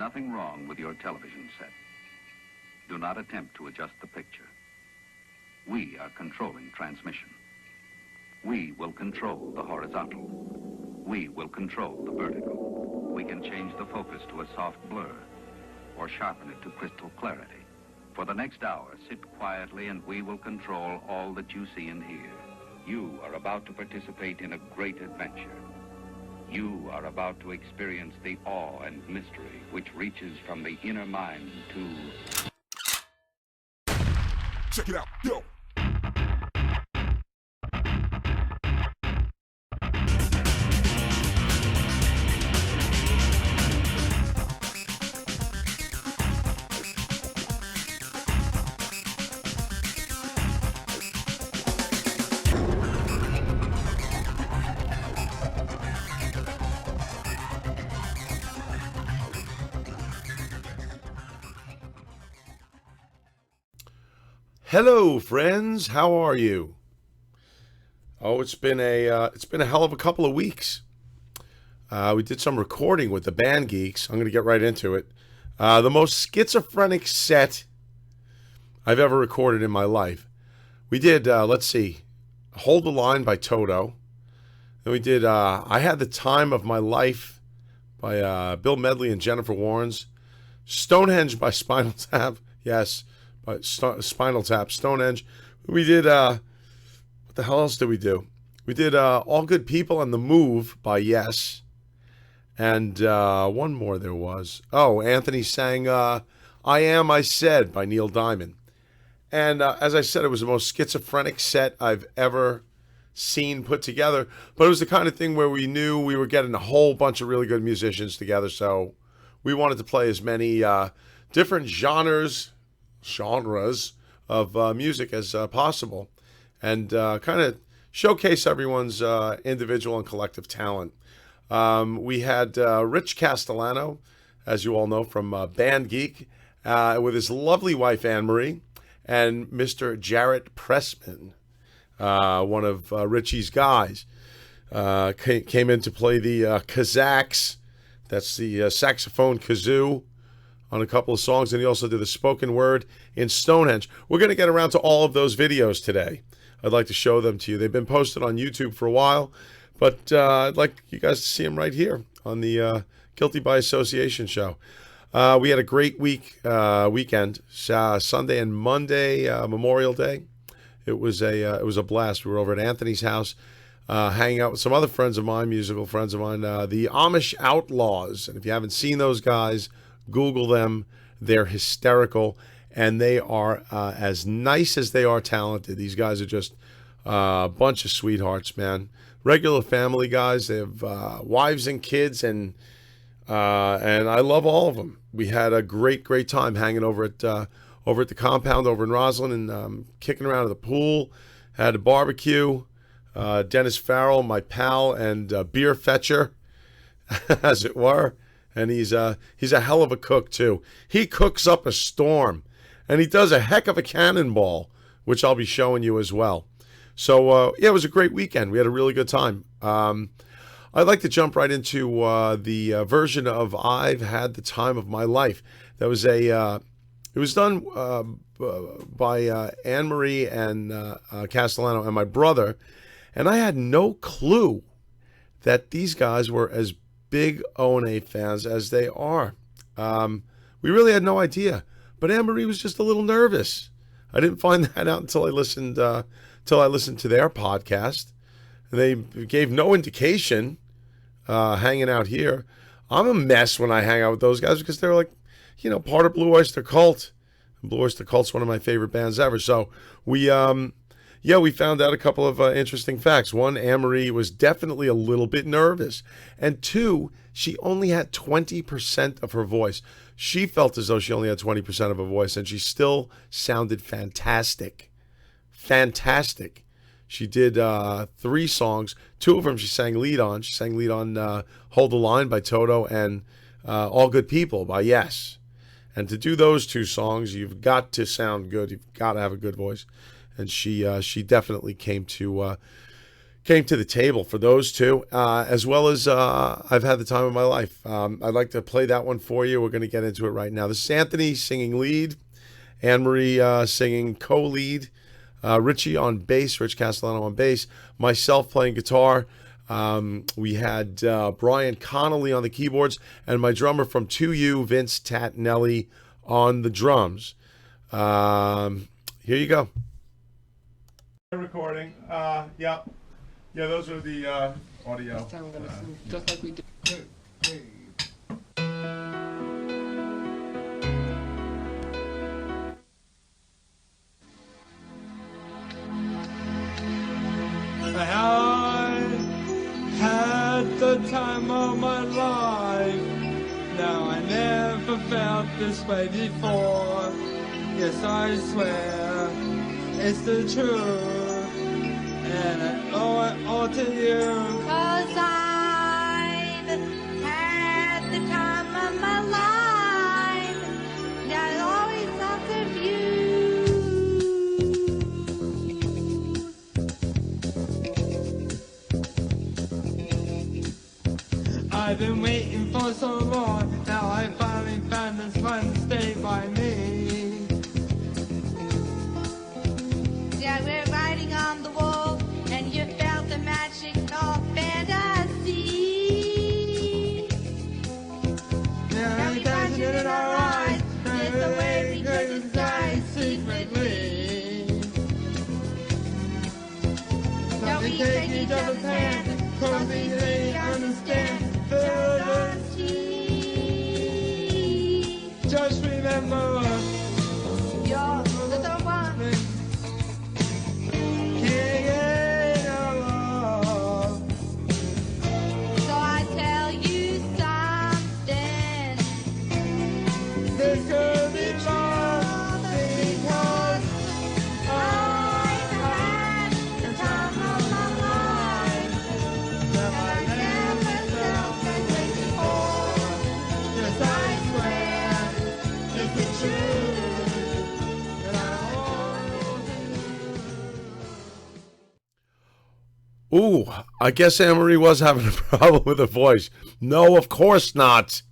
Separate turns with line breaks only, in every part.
nothing wrong with your television set. Do not attempt to adjust the picture. We are controlling transmission. We will control the horizontal. We will control the vertical. We can change the focus to a soft blur or sharpen it to crystal clarity. For the next hour, sit quietly and we will control all that you see and hear. You are about to participate in a great adventure. You are about to experience the awe and mystery which reaches from the inner mind to...
Check it out, yo!
Hello, friends. How are you? Oh, it's been a hell of a couple of weeks. We did some recording with the Bandgeeks. I'm going to get right into it. The most schizophrenic set I've ever recorded in my life. We did, let's see, Hold the Line by Toto. Then we did I Had the Time of My Life by Bill Medley and Jennifer Warnes. Stonehenge by Spinal Tap. Yes. By Spinal Tap, Stonehenge. We did, what the hell else did we do? We did All Good People and The Move by Yes. And one more there was. Oh, Anthony sang I Am, I Said by Neil Diamond. And as I said, it was the most schizophrenic set I've ever seen put together. But it was the kind of thing where we knew we were getting a whole bunch of really good musicians together. So we wanted to play as many different genres of music as possible, and kind of showcase everyone's individual and collective talent. We had Rich Castellano, as you all know, from Bandgeek, with his lovely wife Anne-Marie, and Mr. Jarrett Pressman, one of Richie's guys, came in to play the Kazakhs. That's the saxophone kazoo on a couple of songs, and he also did the spoken word in Stonehenge. We're going to get around to all of those videos today. I'd like to show them to you. They've been posted on YouTube for a while, but I'd like you guys to see them right here on the Guilty by Association show. We had a great weekend, Sunday and Monday, Memorial Day. It was a blast. We were over at Anthony's house, hanging out with some other friends of mine, musical friends of mine, the Amish Outlaws. And if you haven't seen those guys, Google them. They're hysterical, and they are as nice as they are talented. These guys are just a bunch of sweethearts, man. Regular family guys. They have wives and kids, and I love all of them. We had a great time hanging over at the compound over in Roslyn, and kicking around at the pool. Had a barbecue. Dennis Farrell, my pal and beer fetcher, as it were. And he's a hell of a cook, too. He cooks up a storm, and he does a heck of a cannonball, which I'll be showing you as well. So, yeah, it was a great weekend. We had a really good time. I'd like to jump right into the version of I've Had the Time of My Life. That was it was done by Anne-Marie and Castellano and my brother, and I had no clue that these guys were as big O&A fans as they are. We really had no idea, but Anne-Marie was just a little nervous. I didn't find that out until I listened to their podcast. They gave no indication hanging out here. I'm a mess when I hang out with those guys because they're like, part of Blue Oyster Cult. Blue Oyster Cult's one of my favorite bands ever. So we found out a couple of interesting facts. One, Anne-Marie was definitely a little bit nervous. And two, she only had 20% of her voice. She felt as though she only had 20% of her voice, and she still sounded fantastic. Fantastic. She did 3 songs. 2 of them she sang lead on. She sang lead on Hold the Line by Toto and All Good People by Yes. And to do those 2 songs, you've got to sound good. You've got to have a good voice. And she definitely came to came to the table for those two, as well as I've had the time of my life. I'd like to play that one for you. We're going to get into it right now. This is Anthony singing lead, Anne-Marie singing co-lead, Richie on bass, Rich Castellano on bass, myself playing guitar. We had Brian Connolly on the keyboards, and my drummer from 2U, Vince Tatnelli, on the drums. Here you go. Recording. Yeah, those are the audio.
Next time we're gonna sing just like we did.
I had the time of my life. Now I never felt this way before. Yes, I swear it's the truth, and I owe it all to you.
'Cause I've had the time of my life, and I always thought of you.
I've been waiting for so long, now I finally found this one to stay by me.
Yeah, we're writing on the wall, and you felt the magic of fantasy.
Now we dancing in our eyes, and the way we could decide secretly.
Now we take each other's hand, cause we really understand fantasy.
Just remember,
You're the one.
can't get no love.
So I tell you something.
This could be love because
I've had the time of my life, and I never felt that way before.
yes, I swear it's the truth, and I hold you.
Ooh, I guess Anne-Marie was having a problem with her voice. No, of course not.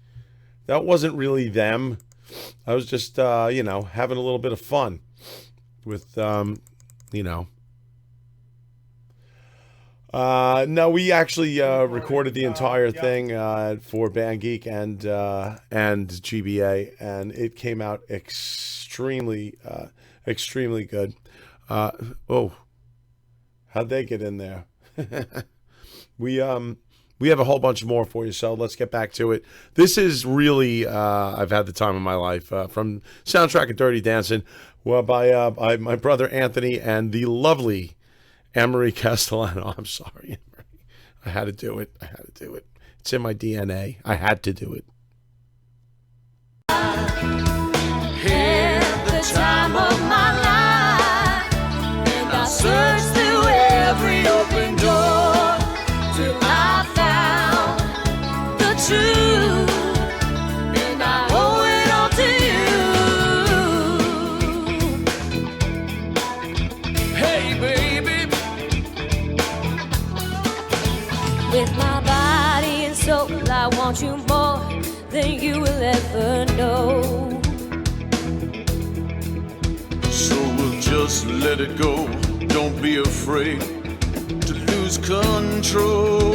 That wasn't really them. I was just, having a little bit of fun with, No, we actually recorded the entire thing for Bandgeek and GBA, and it came out extremely good. How'd they get in there? We have a whole bunch more for you, so let's get back to it. This is really I've had the time of my life from soundtrack of Dirty Dancing, well, by my brother Anthony and the lovely Anne-Marie Castellano. I'm sorry, Anne-Marie. I had to do it. It's in my DNA. I had to do it.
Had the time of my life, and I searched through every open door till I found the truth, and I owe it all to you. Hey, baby, with my body and soul, I want you more than you will ever know.
So we'll just let it go. Don't be afraid to lose control.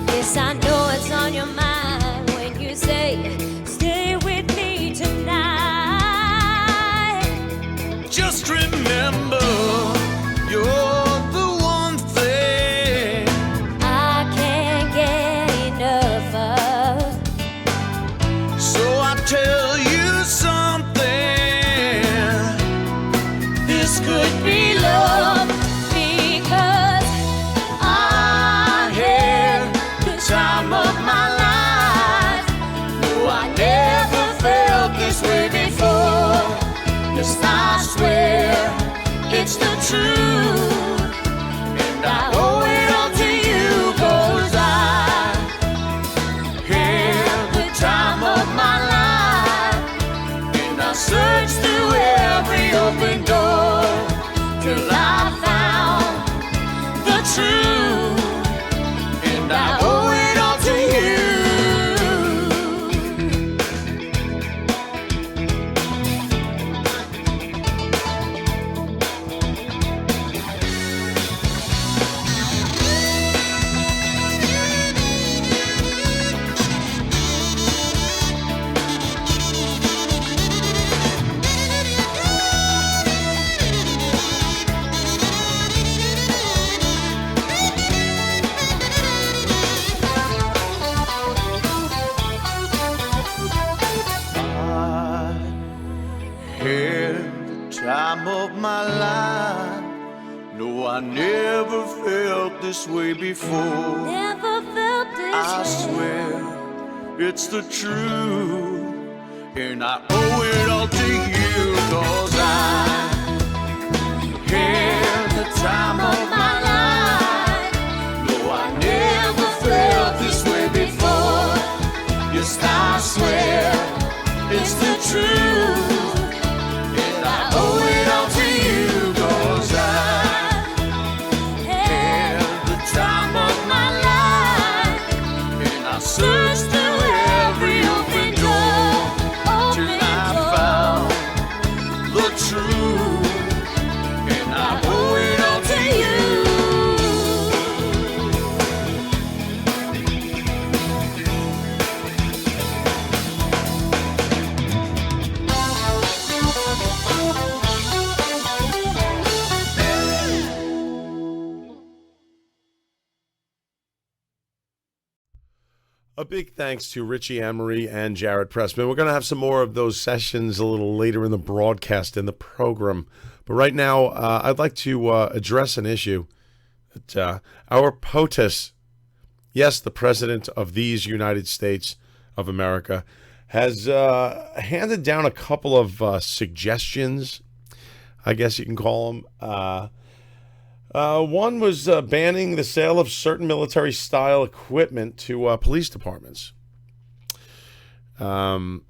Yes, I know it's on your mind when you say, stay with me tonight.
Just remember, you're the one thing
I can't get enough of.
so I tell you something.
This could be love because I had the time of my life. No, I never felt this way before. Yes, I swear it's the truth, and I owe it all to you, 'cause I had the time of my life, and I searched through every open door till I found
time of my life. No, I never felt this way before.
Never felt this
I
way.
swear it's the truth, and I owe it all to you, 'cause I had the time of my life. No, I never felt this way before. Yes, I swear it's the truth, and I owe it all to you, 'cause I had the time of my life, and I searched through every open door till I found the truth, and I owe it all to you.
A big thanks to Richie Emery and Jared Pressman. We're going to have some more of those sessions a little later in the broadcast, in the program. But right now, I'd like to address an issue that our POTUS, yes, the President of these United States of America, has handed down a couple of suggestions, I guess you can call them. One was banning the sale of certain military-style equipment to police departments. This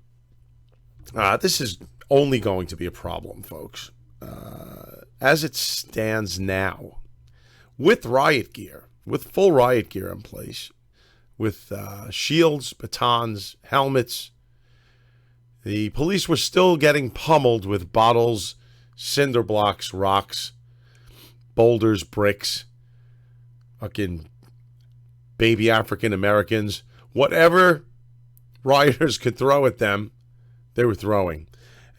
is only going to be a problem, folks. As it stands now, with riot gear, with full riot gear in place, with shields, batons, helmets, the police were still getting pummeled with bottles, cinder blocks, rocks, boulders, bricks, fucking baby African Americans, whatever rioters could throw at them, they were throwing.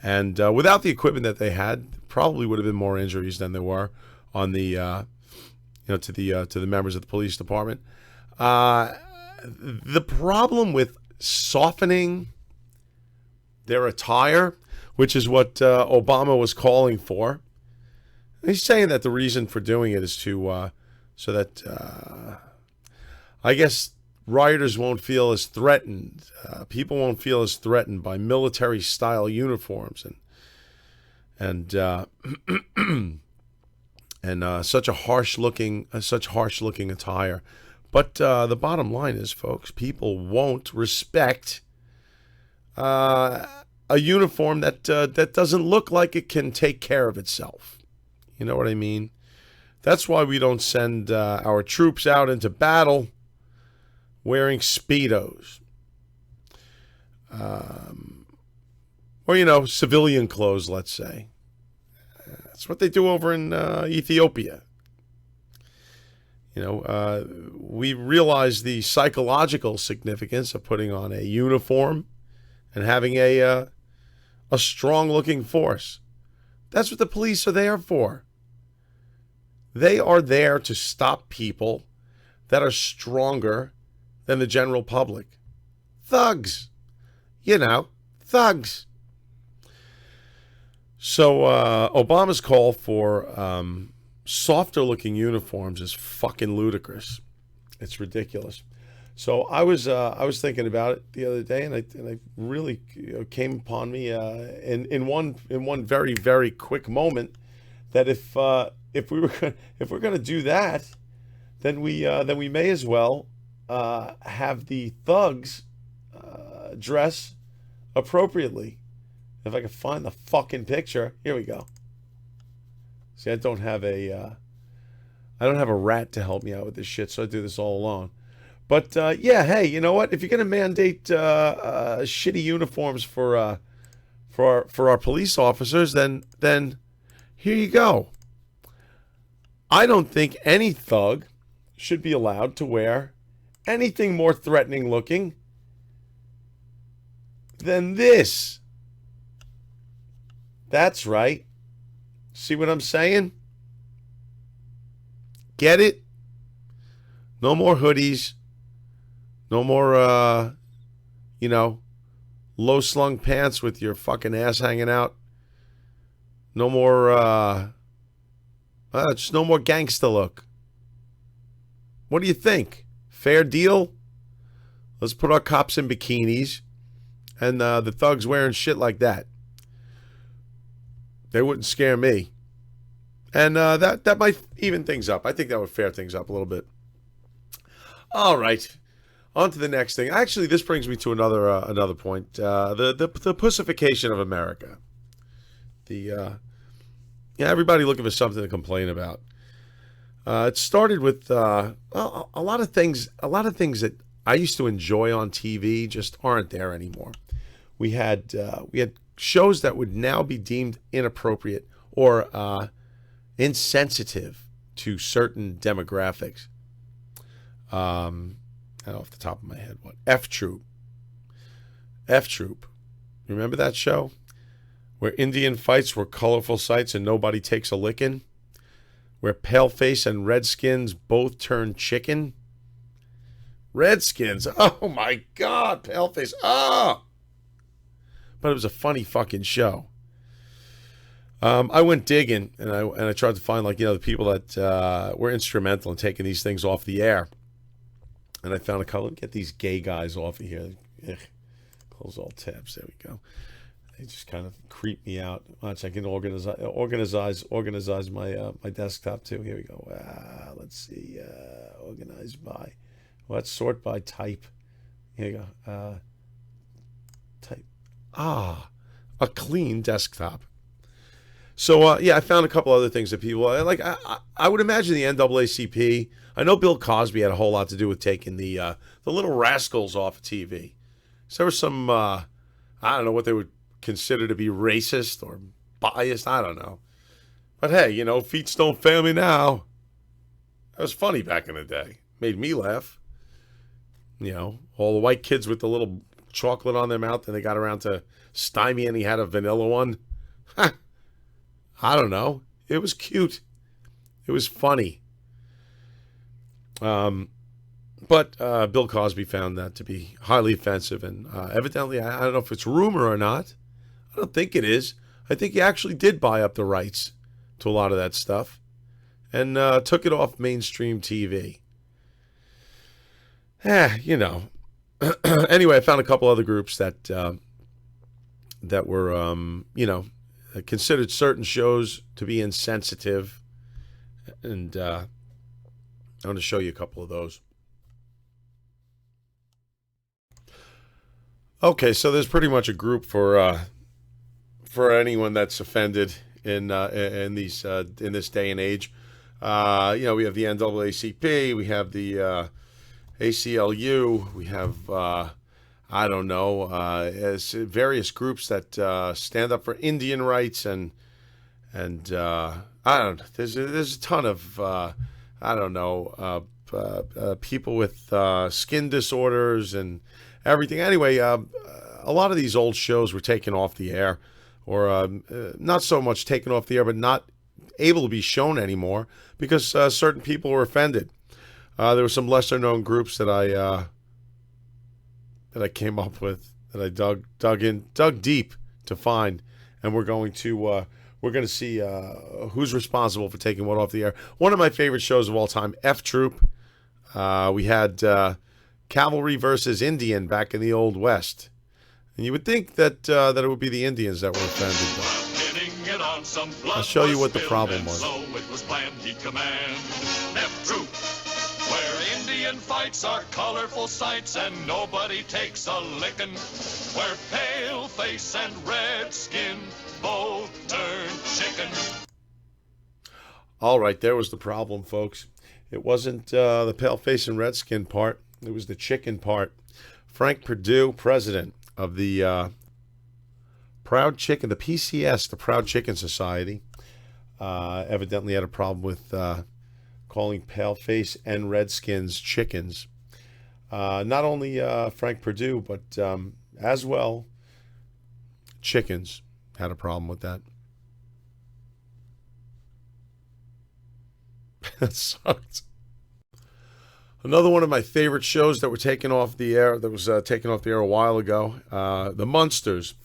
And without the equipment that they had, probably would have been more injuries than there were on the, to the members of the police department. The problem with softening their attire, which is what Obama was calling for. He's saying that the reason for doing it is to, so that, I guess, rioters won't feel as threatened. People won't feel as threatened by military-style uniforms and such harsh-looking attire. But the bottom line is, folks, people won't respect a uniform that doesn't look like it can take care of itself. You know what I mean? That's why we don't send our troops out into battle wearing Speedos. Or, civilian clothes, let's say. That's what they do over in Ethiopia. We realize the psychological significance of putting on a uniform and having a strong-looking force. That's what the police are there for. They are there to stop people that are stronger than the general public. Thugs. Thugs. So Obama's call for softer-looking uniforms is fucking ludicrous. It's ridiculous. So I was thinking about it the other day, and I really came upon me in one very, very quick moment that if we're going to do that, then we may as well have the thugs dress appropriately. If I can find the fucking picture, here we go. See, I don't have a rat to help me out with this shit, so I do this all alone. But hey, you know what? If you're going to mandate shitty uniforms for our police officers, then here you go. I don't think any thug should be allowed to wear anything more threatening looking than this. That's right. See what I'm saying? Get it? No more hoodies. No more, low-slung pants with your fucking ass hanging out. No more, just no more gangsta look. What do you think? Fair deal? Let's put our cops in bikinis and the thugs wearing shit like that. They wouldn't scare me. And that might even things up. I think that would fair things up a little bit. All right. On to the next thing. Actually, this brings me to another point. The pussification of America. Everybody looking for something to complain about. It started with a lot of things. A lot of things that I used to enjoy on TV just aren't there anymore. We had shows that would now be deemed inappropriate or insensitive to certain demographics. Off the top of my head, what? F Troop. Remember that show? Where Indian fights were colorful sights and nobody takes a licking? Where Paleface and Redskins both turn chicken? Redskins, oh my God, Paleface, oh! But it was a funny fucking show. I went digging and I tried to find the people that were instrumental in taking these things off the air. And I found a couple. Get these gay guys off of here. Ugh. Close all tabs. There we go. They just kind of creep me out. Watch, I can organize my desktop too. Here we go. Let's see. Organize by. Let's sort by type. Here you go. Type. A clean desktop. So I found a couple other things that people like. I would imagine the NAACP. I know Bill Cosby had a whole lot to do with taking the little rascals off of TV. So there was some I don't know what they would consider to be racist or biased. I don't know. But hey, feet don't fail me now. That was funny back in the day. Made me laugh. All the white kids with the little chocolate on their mouth, and they got around to Stymie and he had a vanilla one. I don't know. It was cute. It was funny. But Bill Cosby found that to be highly offensive, and evidently, I don't know if it's rumor or not. I don't think it is. I think he actually did buy up the rights to a lot of that stuff and took it off mainstream TV. Anyway, I found a couple other groups that were, considered certain shows to be insensitive, and I'm going to show you a couple of those. Okay, so there's pretty much a group for anyone that's offended in this day and age. We have the NAACP, we have the ACLU, we have various groups that stand up for Indian rights, and I don't know. There's a ton of people with skin disorders and everything. Anyway, a lot of these old shows were taken off the air, or not so much taken off the air, but not able to be shown anymore because certain people were offended. There were some lesser-known groups that I came up with, that I dug deep to find, and we're going to see who's responsible for taking what off the air. One of my favorite shows of all time, F Troop. We had Cavalry versus Indian back in the Old West, and you would think that it would be the Indians that were offended. But I'll show you what the problem was.
So it was Bandgeek command. F Troop, where Indian fights are colorful sights and nobody takes a lickin'. Where pale face and red skin both turn chicken.
All right, there was the problem, folks. It wasn't the pale face and red skin part. It was the chicken part. Frank Perdue, president of the Proud Chicken, the PCS, the Proud Chicken Society, evidently had a problem with calling paleface and redskins chickens. Not only Frank Perdue, but as well, chickens had a problem with that. That sucked. Another one of my favorite shows that were taken off the air, that was taken off the air a while ago, The Munsters.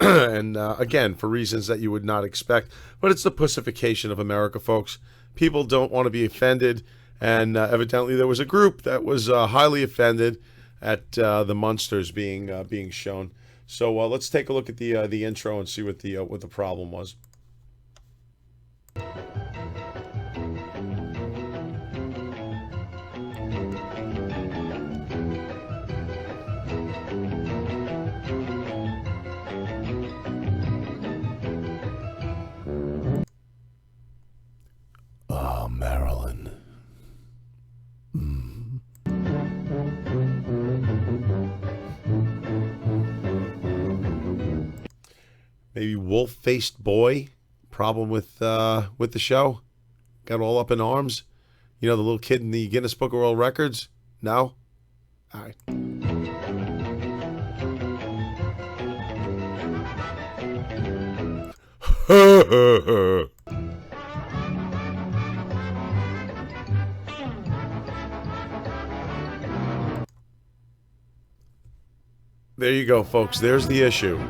And again, for reasons that you would not expect, but it's the pussification of America, folks. People don't want to be offended, and evidently there was a group that was highly offended at The Munsters being shown. So let's take a look at the intro and see what the problem was. Marilyn. Maybe wolf-faced boy. Problem with the show. Got all up in arms. You know, the little kid in the Guinness Book of World Records. No. All right. There you go, folks. There's the issue.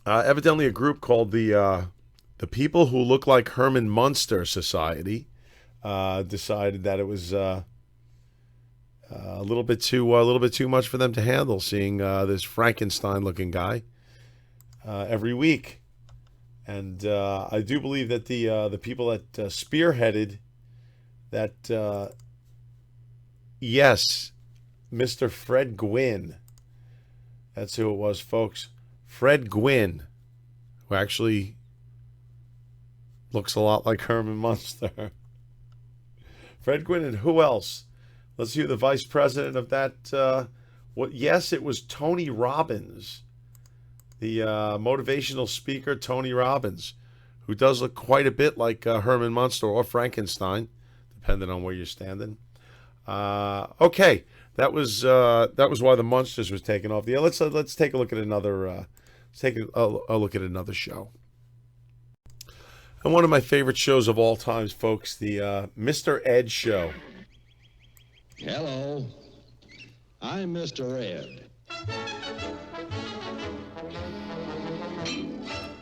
Evidently, a group called the People Who Look Like Herman Munster Society decided that it was a little bit too much for them to handle, seeing this Frankenstein-looking guy every week. And I do believe that the people that spearheaded that, yes, Mr. Fred Gwynn. That's who it was, folks. Fred Gwynn, who actually looks a lot like Herman Munster. Fred Gwynn, and who else? Let's see who the vice president of that. Yes, it was Tony Robbins, the motivational speaker, Tony Robbins, who does look quite a bit like Herman Munster or Frankenstein, depending on where you're standing. Okay. That was why the Munsters was taken off the air. Let's take a look at another look at another show. And one of my favorite shows of all times, folks, the Mr. Ed Show.
Hello, I'm Mr. Ed.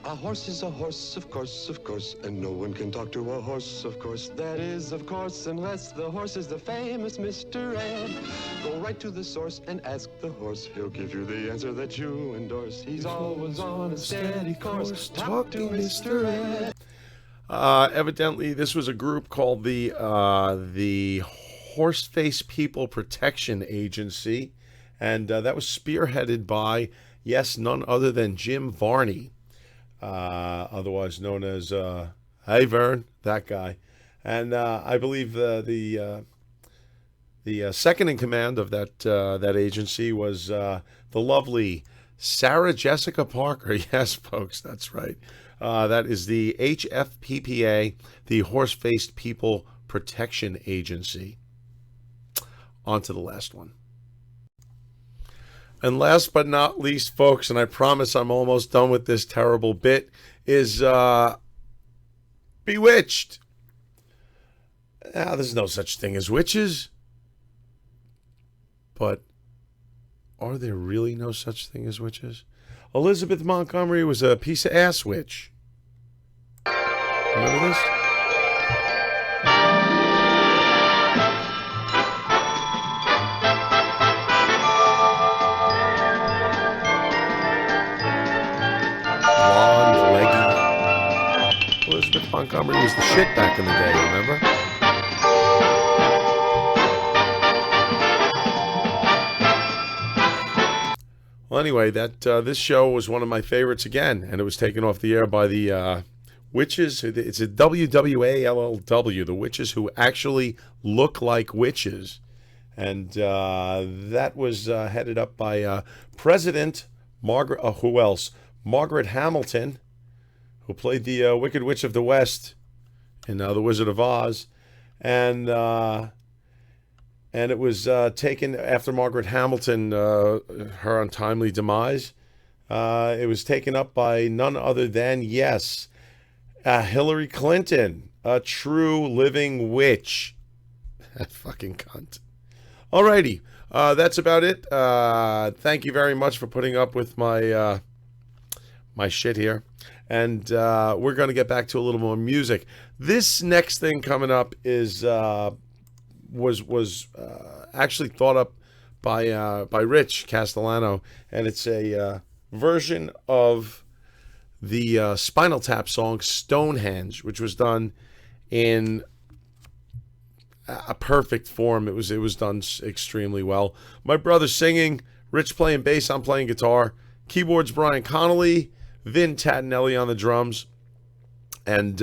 A horse is a horse, of course, and no one can talk to a horse, of course. That is, of course, unless the horse is the famous Mr. Ed. Go right to the source and ask the horse. He'll give you the answer that you endorse. He's always on a steady course. Talk to Mr. Ed.
Evidently, this was a group called the Horseface People Protection Agency, and that was spearheaded by, yes, none other than Jim Varney. Otherwise known as Hey Vern, that guy, and I believe the second in command of that agency was the lovely Sarah Jessica Parker. Yes, folks, that's right. That is the HFPPA, the Horse-Faced People Protection Agency. On to the last one. And last but not least, folks, and I promise I'm almost done with this terrible bit, is Bewitched. Now, there's no such thing as witches. But are there really no such thing as witches? Elizabeth Montgomery was a piece of ass witch. Remember this? Elizabeth Montgomery was the shit back in the day, remember? Well, anyway, this show was one of my favorites again, and it was taken off the air by the witches. It's a WWALLW, the witches who actually look like witches. And that was headed up by President Margaret, who else? Margaret Hamilton, who played the Wicked Witch of the West in The Wizard of Oz. And it was taken after Margaret Hamilton, her untimely demise. It was taken up by none other than, yes, Hillary Clinton, a true living witch. That fucking cunt. Alrighty, that's about it. Thank you very much for putting up with my my shit here, and we're going to get back to a little more music. This next thing coming up is was actually thought up by Rich Castellano, and it's a version of the Spinal Tap song Stonehenge, which was done in a perfect form. It was done extremely well. My brother's singing, Rich playing bass, I'm playing guitar, keyboards Brian Connolly, Vin Tatinelli on the drums, and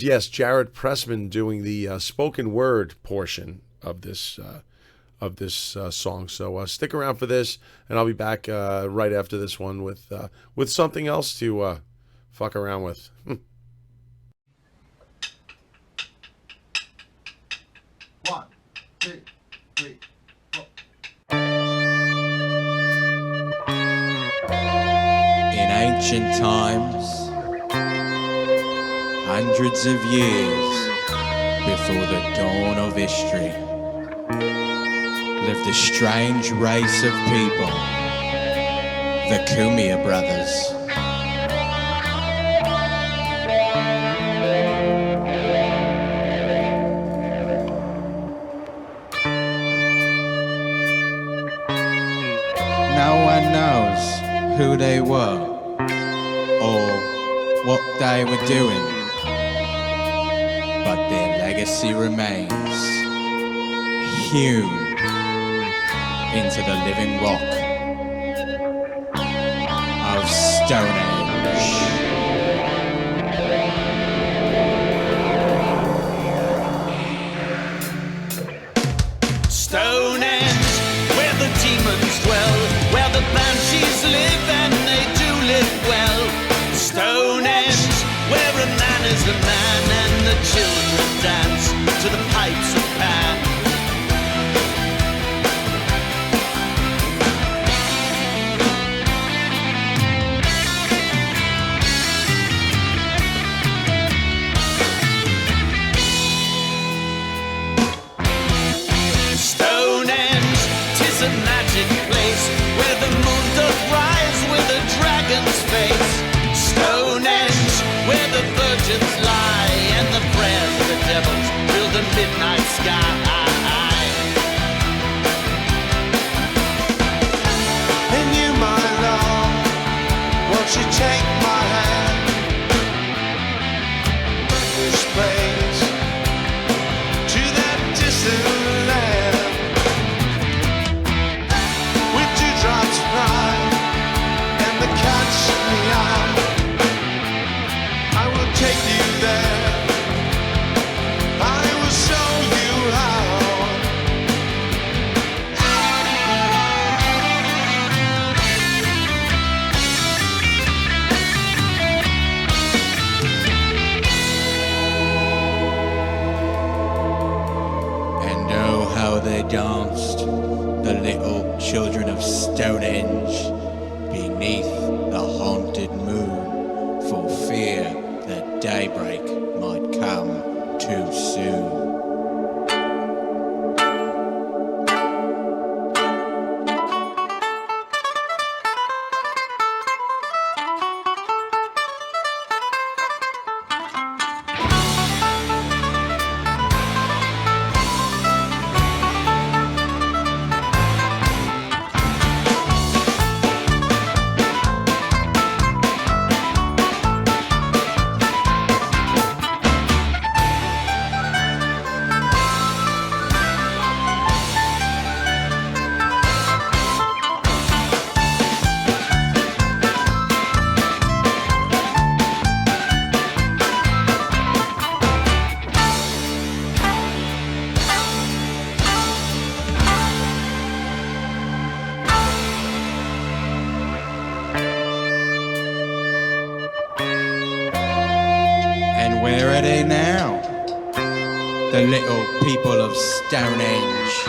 yes, Jared Pressman doing the spoken word portion of this song. So stick around for this, and I'll be back right after this one with something else to fuck around with.
One, two, three, four.
In ancient times, hundreds of years before the dawn of history, lived a strange race of people, the Kumia brothers. No one knows who they were or what they were doing, but their legacy remains hewn into the living rock of Stonehenge.
Stonehenge, where the demons dwell, where the banshees live and they do live well. Stonehenge, where a man is a man and the children dance to the pipes of Pan. Stonehenge, 'tis a magic place where the moon doth rise with a dragon's face. Stonehenge, where the virgins lie and the prayers of the devils fill the midnight sky.
And you, my love, won't you take my hand? This place to that distant land, with dewdrops pride and the catch in the eye. I will take you there, I will show you how.
And oh, how they danced, the little children of Stonehenge, beneath the haunted moon, for fear that daybreak might come too soon. And where are they now? The little people of Stonehenge.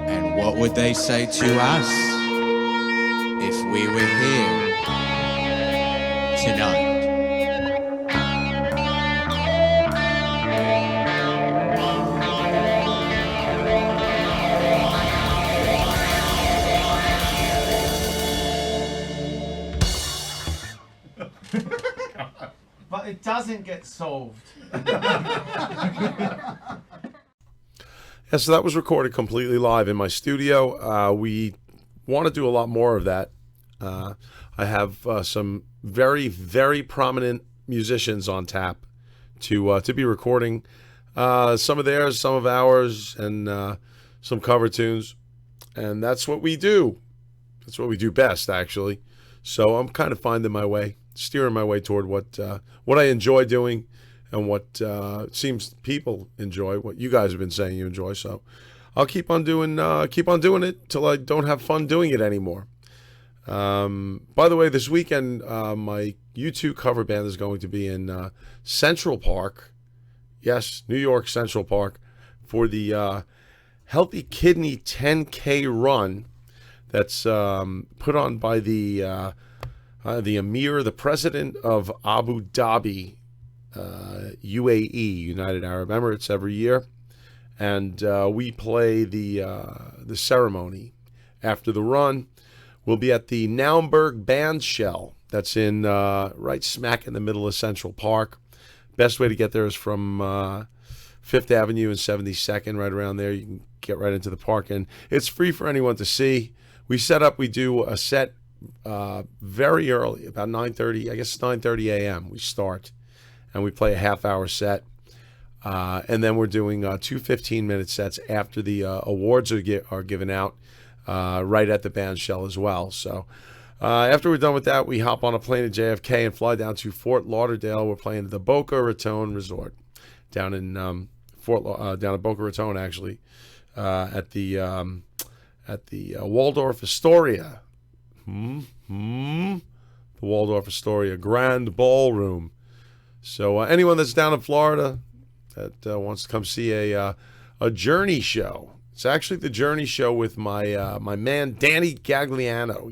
And what would they say to us if we were here tonight?
But it doesn't get solved.
Yeah, so that was recorded completely live in my studio. We want to do a lot more of that. I have some very, very prominent musicians on tap to be recording some of theirs, some of ours, and some cover tunes. And that's what we do. That's what we do best, actually. So I'm kind of finding my way, steering my way toward what I enjoy doing, and what seems people enjoy, what you guys have been saying you enjoy. So I'll keep on doing it till I don't have fun doing it anymore. By the way, this weekend my U2 cover band is going to be in Central Park, yes, New York Central Park, for the Healthy Kidney 10K run that's put on by the Emir, the president of Abu Dhabi, UAE, United Arab Emirates, every year, and we play the ceremony after the run. We'll be at the Naumburg Bandshell. That's in right smack in the middle of Central Park. Best way to get there is from 5th Avenue and 72nd, right around there. You can get right into the park, and it's free for anyone to see. We do a set very early, about 9:30. I guess it's 9:30 a.m. we start. And we play a half-hour set, and then we're doing 2 15-minute sets after the awards are given out, right at the Bandshell as well. So after we're done with that, we hop on a plane to JFK and fly down to Fort Lauderdale. We're playing at the Boca Raton Resort down in down at Boca Raton, actually, at the Waldorf Astoria, the Waldorf Astoria Grand Ballroom. So anyone that's down in Florida that wants to come see a Journey show, it's actually the Journey show with my my man Danny Gagliano.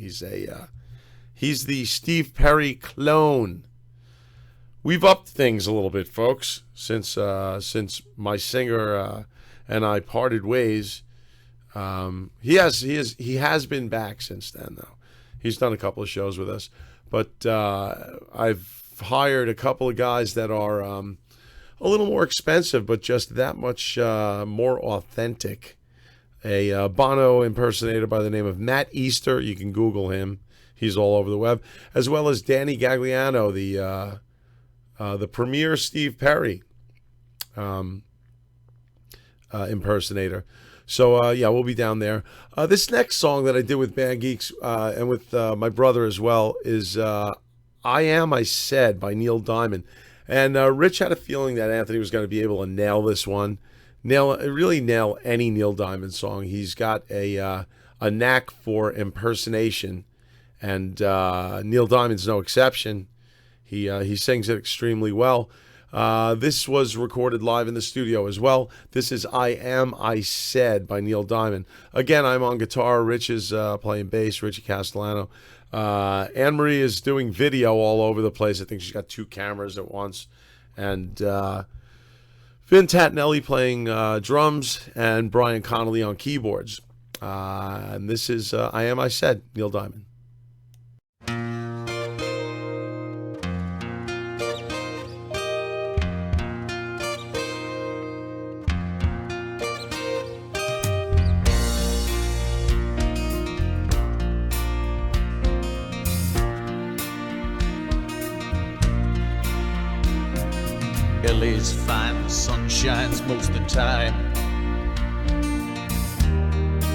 He's the Steve Perry clone. We've upped things a little bit, folks, since my singer and I parted ways. He has been back since then, though. He's done a couple of shows with us, but I've hired a couple of guys that are a little more expensive, but just that much more authentic. A Bono impersonator by the name of Matt Easter. You can Google him. He's all over the web. As well as Danny Gagliano, the premier Steve Perry impersonator. So, yeah, we'll be down there. This next song that I did with Bandgeeks and with my brother as well is I Am, I Said by Neil Diamond. And Rich had a feeling that Anthony was going to be able to nail this one. Really nail any Neil Diamond song. He's got a knack for impersonation. And Neil Diamond's no exception. He sings it extremely well. This was recorded live in the studio as well. This is I Am, I Said by Neil Diamond. Again, I'm on guitar. Rich is playing bass, Richie Castellano. Anne-Marie is doing video all over the place. I think she's got 2 cameras at once. And Vin Tatnelli playing drums and Brian Connolly on keyboards. And this is I Am, I Said, Neil Diamond.
LA's fine, the sun shines most of the time,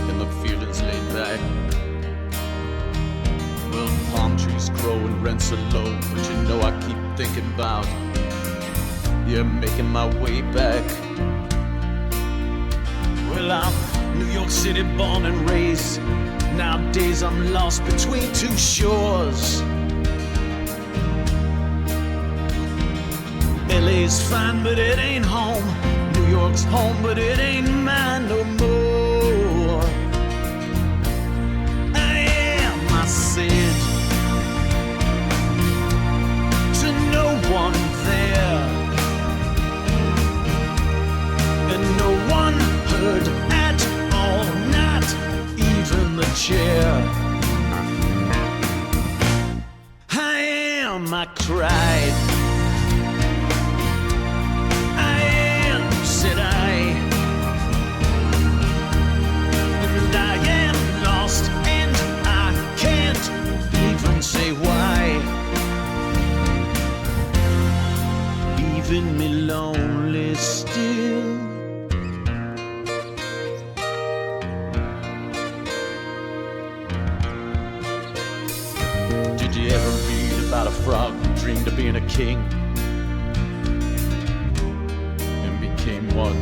and the feeling's laid back. Well, palm trees grow and rents are low, but you know I keep thinking about, yeah, making my way back. Well, I'm New York City born and raised. Nowadays I'm lost between 2 shores. LA's fine, but it ain't home. New York's home, but it ain't mine no more. I am, I said, to no one there, and no one heard at all, not even the chair. I am, am, I cried. I am, said I. And I am lost, and I can't even say why. Leaving me lonely still. Did you ever read about a frog who dreamed of being a king and became one?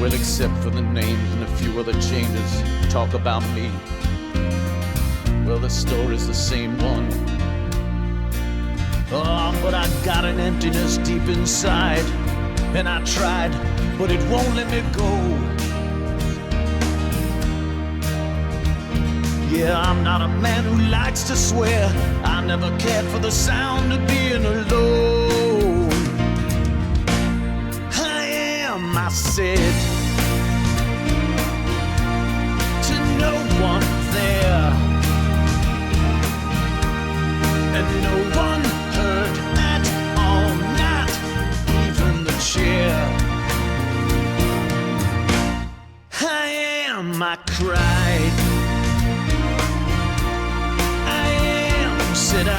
Well, except for the names and a few other changes, talk about me. Well, the story's the same one. Oh, but I got an emptiness deep inside, and I tried, but it won't let me go. Yeah, I'm not a man who likes to swear. I never cared for the sound of being alone. I am, I said, to no one there, and no one heard at all, not even the chair. I am, I cried. Said I,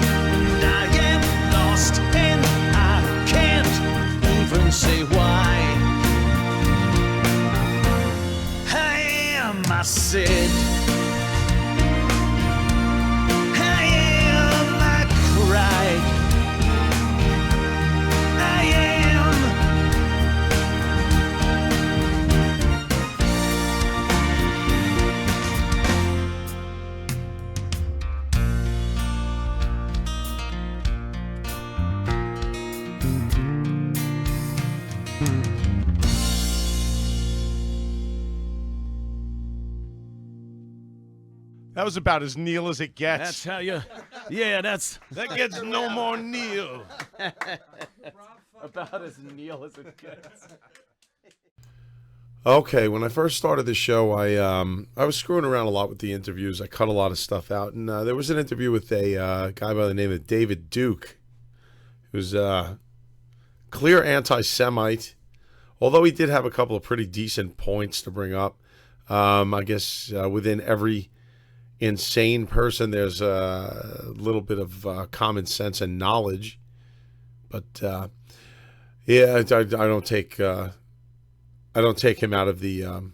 and I am lost, and I can't even say why. I am, I said, I am, I cried. I am.
That was about as Neil as it gets.
That's how you, yeah, that's.
That gets no more Neil.
About as Neil as it gets.
Okay, when I first started the show, I was screwing around a lot with the interviews. I cut a lot of stuff out, and there was an interview with a guy by the name of David Duke, who's a clear anti-Semite, although he did have a couple of pretty decent points to bring up. I guess within every insane person, there's a little bit of common sense and knowledge, but yeah, I don't take him out of the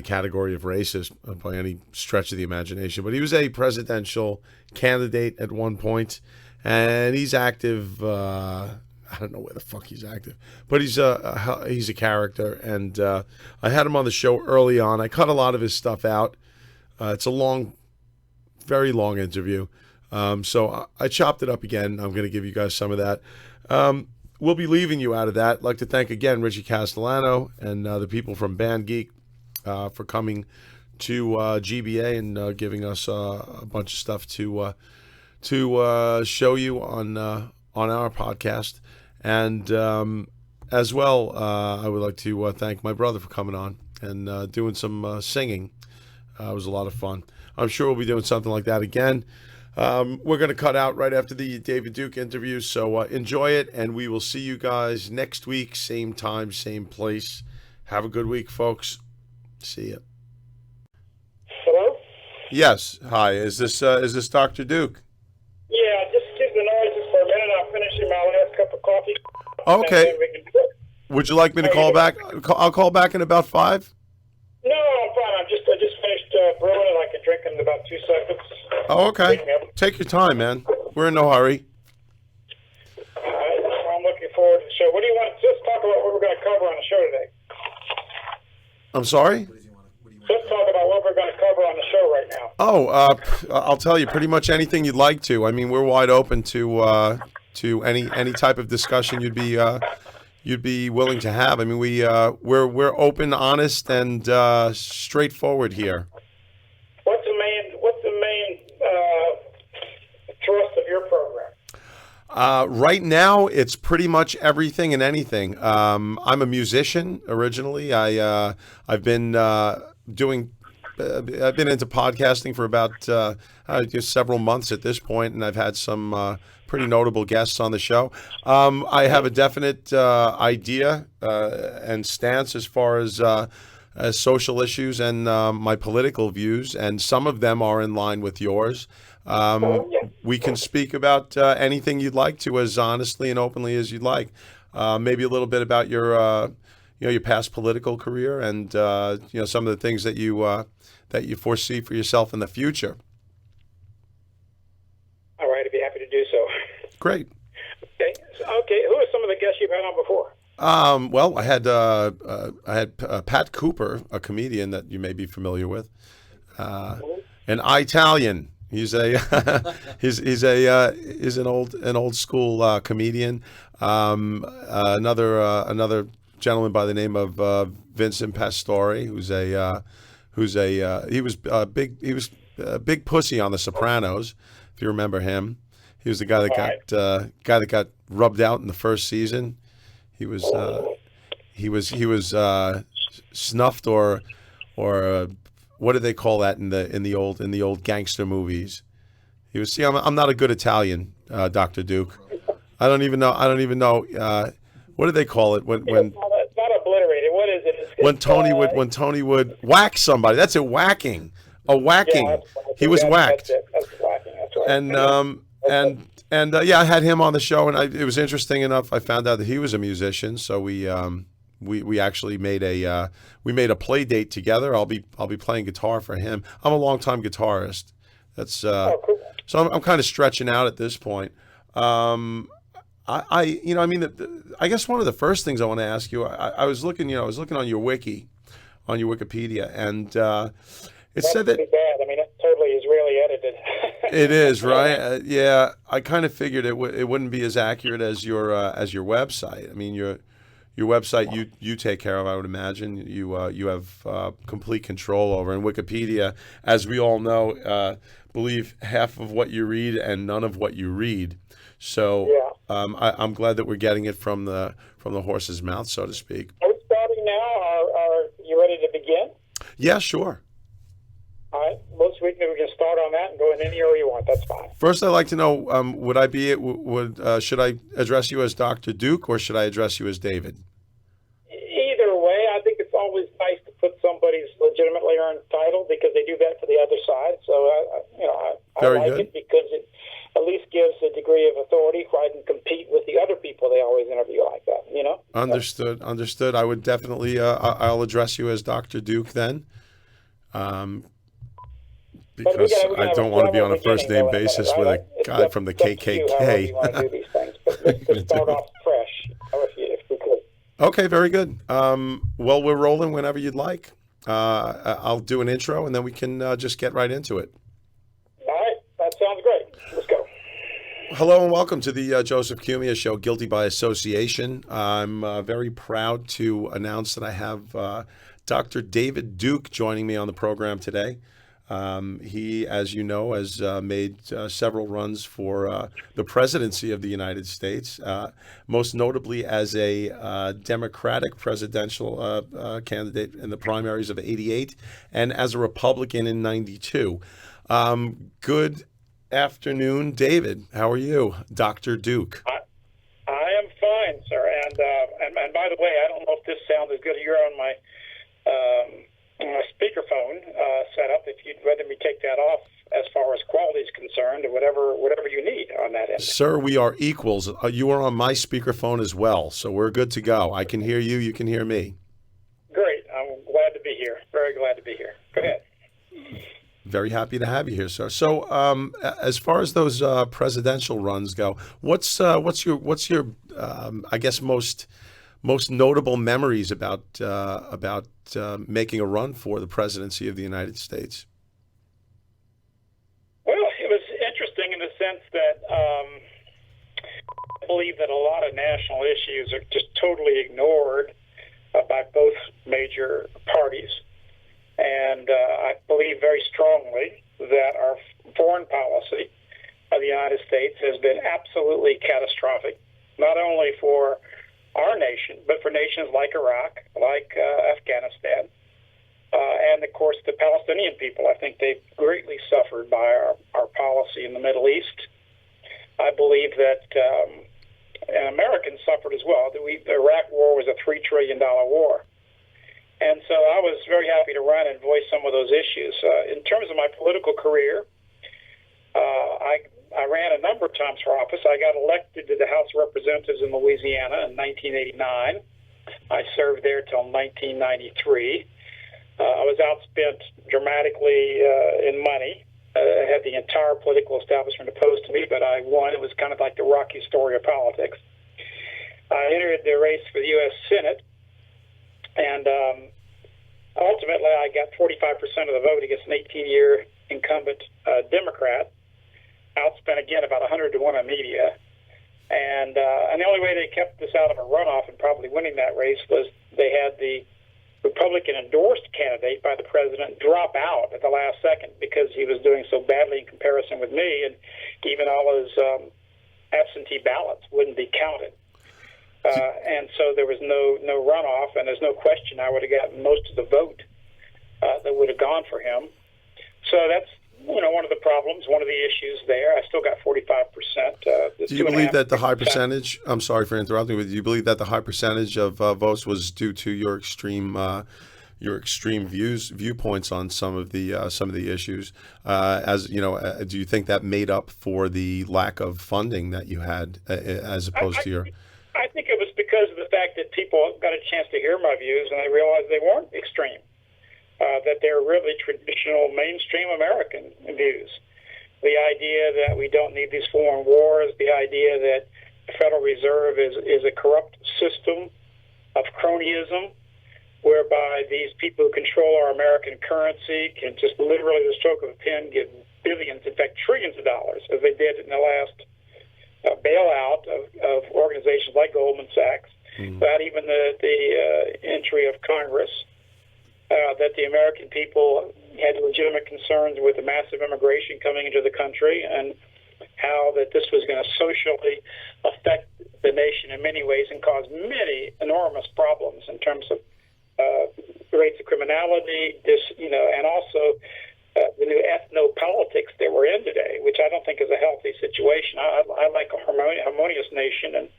category of racist by any stretch of the imagination. But he was a presidential candidate at one point, and he's active. I don't know where the fuck he's active, but he's a character, and I had him on the show early on. I cut a lot of his stuff out. It's a long, very long interview. So I chopped it up again. I'm going to give you guys some of that. We'll be leaving you out of that. I'd like to thank again Richie Castellano and the people from Bandgeek for coming to GBA and giving us a bunch of stuff to show you on our podcast. And as well, I would like to thank my brother for coming on and doing some singing. It was a lot of fun. I'm sure we'll be doing something like that again. We're going to cut out right after the David Duke interview, so enjoy it, and we will see you guys next week, same time, same place. Have a good week, folks. See ya.
Hello?
Yes. Hi. Is this Dr. Duke?
Yeah, just keep the noises for a minute. I'm finishing my last cup of coffee.
Okay.
And then we can do it.
Would you like me to call back? I'll call back in about 5.
No, I'm fine. I just finished brewing it. I can drink in about 2 seconds.
Oh, okay. Take your time, man. We're in no hurry.
I'm looking forward to the show. What do you want? Just talk about what we're going to cover on the show today.
I'm sorry?
Let's talk about what we're going to cover on the show right now.
Oh, I'll tell you pretty much anything you'd like to. I mean, we're wide open to any type of discussion you'd be willing to have. I mean, we're open, honest, and straightforward here.
What's the main thrust of your program?
Right now, it's pretty much everything and anything. I'm a musician originally. I've been doing I've been into podcasting for about several months at this point, and I've had some pretty notable guests on the show. I have a definite idea and stance as far as social issues and my political views, and some of them are in line with yours. We can speak about anything you'd like to, as honestly and openly as you'd like. Maybe a little bit about your your past political career and some of the things that you foresee for yourself in the future.
All right, I'd be happy to do so.
Great.
Okay. Who are some of the guests you've had on before?
Well, I had Pat Cooper, a comedian that you may be familiar with, an Italian. He's a he's an old school comedian. Another gentleman by the name of Vincent Pastore, he was a big pussy on The Sopranos, if you remember him. He was the guy that got rubbed out in the first season. He was snuffed or what do they call that in the old gangster movies? He was. See, I'm not a good Italian, Dr. Duke. I don't even know. What do they call it when?
It's not obliterated. What is it?
When Tony would whack somebody. That's it. Whacking. A whacking.
Yeah,
he was whacked.
That's whacking. That's right.
And I had him on the show, and it was interesting enough. I found out that he was a musician, so we actually made a play date together. I'll be playing guitar for him. I'm a longtime guitarist. That's
cool.
So I'm kind of stretching out at this point. I guess one of the first things I want to ask you, I was looking on your wiki, on your Wikipedia, and it said that.
That's bad. I mean, it totally is really edited.
It is, right? Yeah, I kind of figured it wouldn't be as accurate as your website. I mean, your website you take care of, I would imagine. You have complete control over. And Wikipedia, as we all know, believe half of what you read and none of what you read. So
yeah.
I'm glad that we're getting it from the horse's mouth, so to speak.
Are we starting now? Are you ready to begin?
Yeah, sure.
All right. Most we can start on that and go in any order you want. That's fine.
First, I'd like to know: should I address you as Dr. Duke or should I address you as David?
Either way, I think it's always nice to put somebody's legitimately earned title because they do that for the other side. So I like it because it at least gives a degree of authority so I can compete with the other people they always interview like that.
Understood. I would definitely. I'll address you as Dr. Duke then. Because I don't want to be on a first-name basis with a guy from the KKK.
Let's start off fresh, if we could.
Okay, very good. Well, we're rolling whenever you'd like. I'll do an intro, and then we can just get right into it.
All right, that sounds great. Let's go.
Hello and welcome to the Joseph Cumia Show, Guilty by Association. I'm very proud to announce that I have Dr. David Duke joining me on the program today. He, as you know, has made several runs for the presidency of the United States, most notably as a Democratic presidential candidate in the primaries of '88 and as a Republican in '92. Good afternoon, David. How are you, Dr. Duke?
I am fine, sir. And by the way, I don't know if this sounds as good here on my speakerphone setup. If you'd rather me take that off as far as quality is concerned, or whatever you need on that end.
Sir, we are equals. You are on my speakerphone as well, so we're good to go. I can hear you. You can hear me.
Great. I'm glad to be here. Very glad to be here. Go ahead.
Very happy to have you here, sir. So, as far as those presidential runs go, what's your I guess most notable memories about making a run for the presidency of the United States?
Well, it was interesting in the sense that I believe that a lot of national issues are just totally ignored by both major parties. And I believe very strongly that our foreign policy of the United States has been absolutely catastrophic, not only for our nation, but for nations like Iraq, like Afghanistan, and of course the Palestinian people. I think they've greatly suffered by our policy in the Middle East. I believe that and Americans suffered as well. The Iraq War was a $3 trillion war. And so I was very happy to run and voice some of those issues. In terms of my political career, I ran a number of times for office. I got elected to the House of Representatives in Louisiana in 1989. I served there till 1993. I was outspent dramatically in money. I had the entire political establishment opposed to me, but I won. It was kind of like the Rocky story of politics. I entered the race for the U.S. Senate, and ultimately I got 45% of the vote against an 18-year incumbent Democrat, outspent again about 100 to 1 on media. And the only way they kept this out of a runoff and probably winning that race was they had the Republican-endorsed candidate by the president drop out at the last second because he was doing so badly in comparison with me, and even all his absentee ballots wouldn't be counted. And so there was no runoff, and there's no question I would have gotten most of the vote that would have gone for him. So that's one of the problems, one of the issues there. I still got 45%.
Do you believe that the high percentage? I'm sorry for interrupting, but do you believe that the high percentage of votes was due to your extreme viewpoints on some of the issues? Do you think that made up for the lack of funding that you had, as opposed to your?
I think it was because of the fact that people got a chance to hear my views and they realized they weren't extreme. That they're really traditional mainstream American views. The idea that we don't need these foreign wars, the idea that the Federal Reserve is a corrupt system of cronyism, whereby these people who control our American currency can just literally, with the stroke of a pen, give billions, in fact trillions of dollars, as they did in the last bailout of organizations like Goldman Sachs, without even the entry of Congress. That the American people had legitimate concerns with the massive immigration coming into the country, and how that this was going to socially affect the nation in many ways and cause many enormous problems in terms of rates of criminality, and also the new ethno-politics that we're in today, which I don't think is a healthy situation. I like a harmonious nation,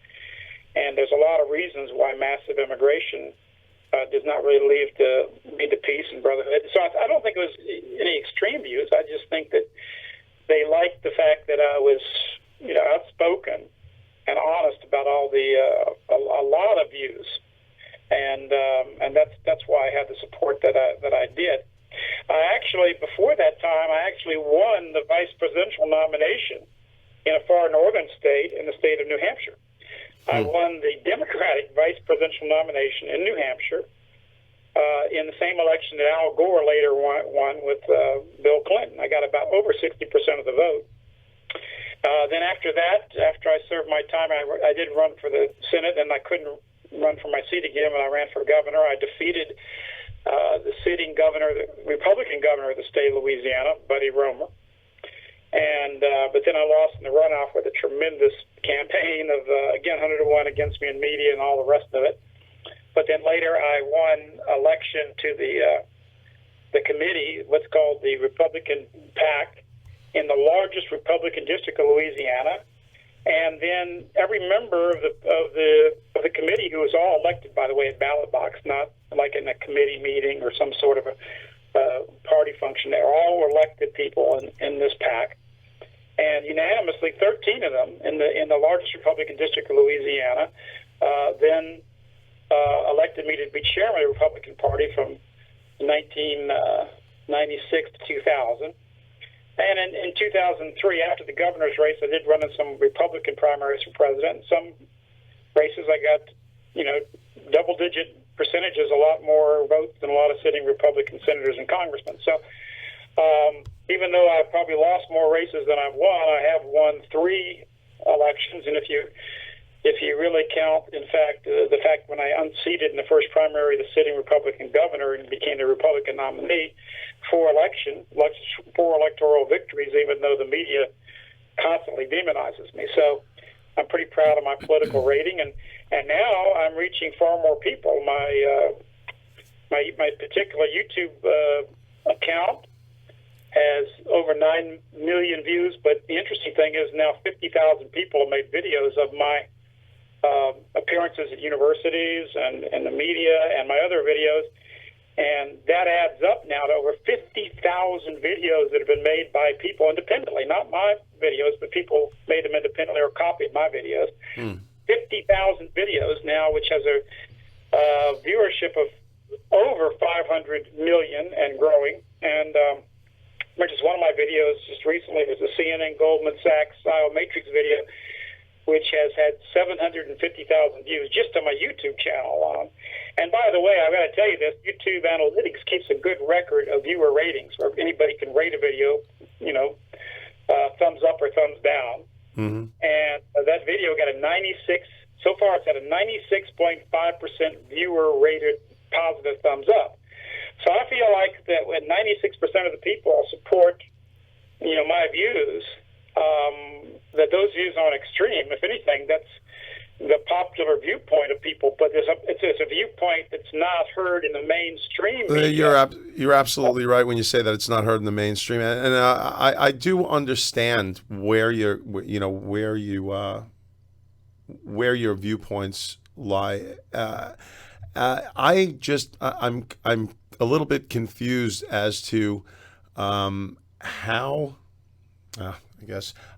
and there's a lot of reasons why massive immigration does not really lead to peace and brotherhood. So I don't think it was any extreme views. I just think that they liked the fact that I was, outspoken and honest about all a lot of views, and that's why I had the support that I did. Before that time, I actually won the vice presidential nomination in a far northern state, in the state of New Hampshire. I won the Democratic vice presidential nomination in New Hampshire in the same election that Al Gore later won with Bill Clinton. I got about over 60% of the vote. Then after that, after I served my time, I did run for the Senate, and I couldn't run for my seat again when I ran for governor. I defeated the sitting governor, the Republican governor of the state of Louisiana, Buddy Roemer. But then I lost in the runoff with a tremendous campaign of, again, 100 to 1 against me in media and all the rest of it. But then later I won election to the committee, what's called the Republican PAC, in the largest Republican district of Louisiana. And then every member of the committee, who was all elected, by the way, at ballot box, not like in a committee meeting or some sort of a party function. They all were elected people in this PAC, and unanimously, 13 of them in the largest Republican district of Louisiana then elected me to be chairman of the Republican Party from 1996 to 2000. And in 2003, after the governor's race, I did run in some Republican primaries for president. In some races, I got double-digit percentages, a lot more votes than a lot of sitting Republican senators and congressmen. So even though I've probably lost more races than I've won, I have won 3 elections. And if you really count, in fact, the fact when I unseated in the first primary the sitting Republican governor and became the Republican nominee, 4 electoral victories, even though the media constantly demonizes me. So I'm pretty proud of my political rating, and now I'm reaching far more people. my particular YouTube account has over 9 million views, but the interesting thing is now 50,000 people have made videos of my appearances at universities and in the media and my other videos, and that adds up now to over 50,000 videos that have been made by people independently, not my videos, but people made them independently or copied my videos. 50,000 videos now, which has a viewership of over 500 million and growing, and which is one of my videos just recently was a CNN Goldman Sachs style matrix video, which has had 750,000 views just on my YouTube channel alone. And by the way, I've got to tell you this, YouTube Analytics keeps a good record of viewer ratings, where anybody can rate a video, thumbs up or thumbs down. And that video got a 96, so far it's at a 96.5% viewer rated positive thumbs up. So I feel like that when 96% of the people support, my views, that those views aren't extreme. If anything, that's the popular viewpoint of people, but it's a viewpoint that's not heard in the mainstream media.
You're absolutely right when you say that it's not heard in the mainstream, and I do understand where your viewpoints lie. I'm a little bit confused as to how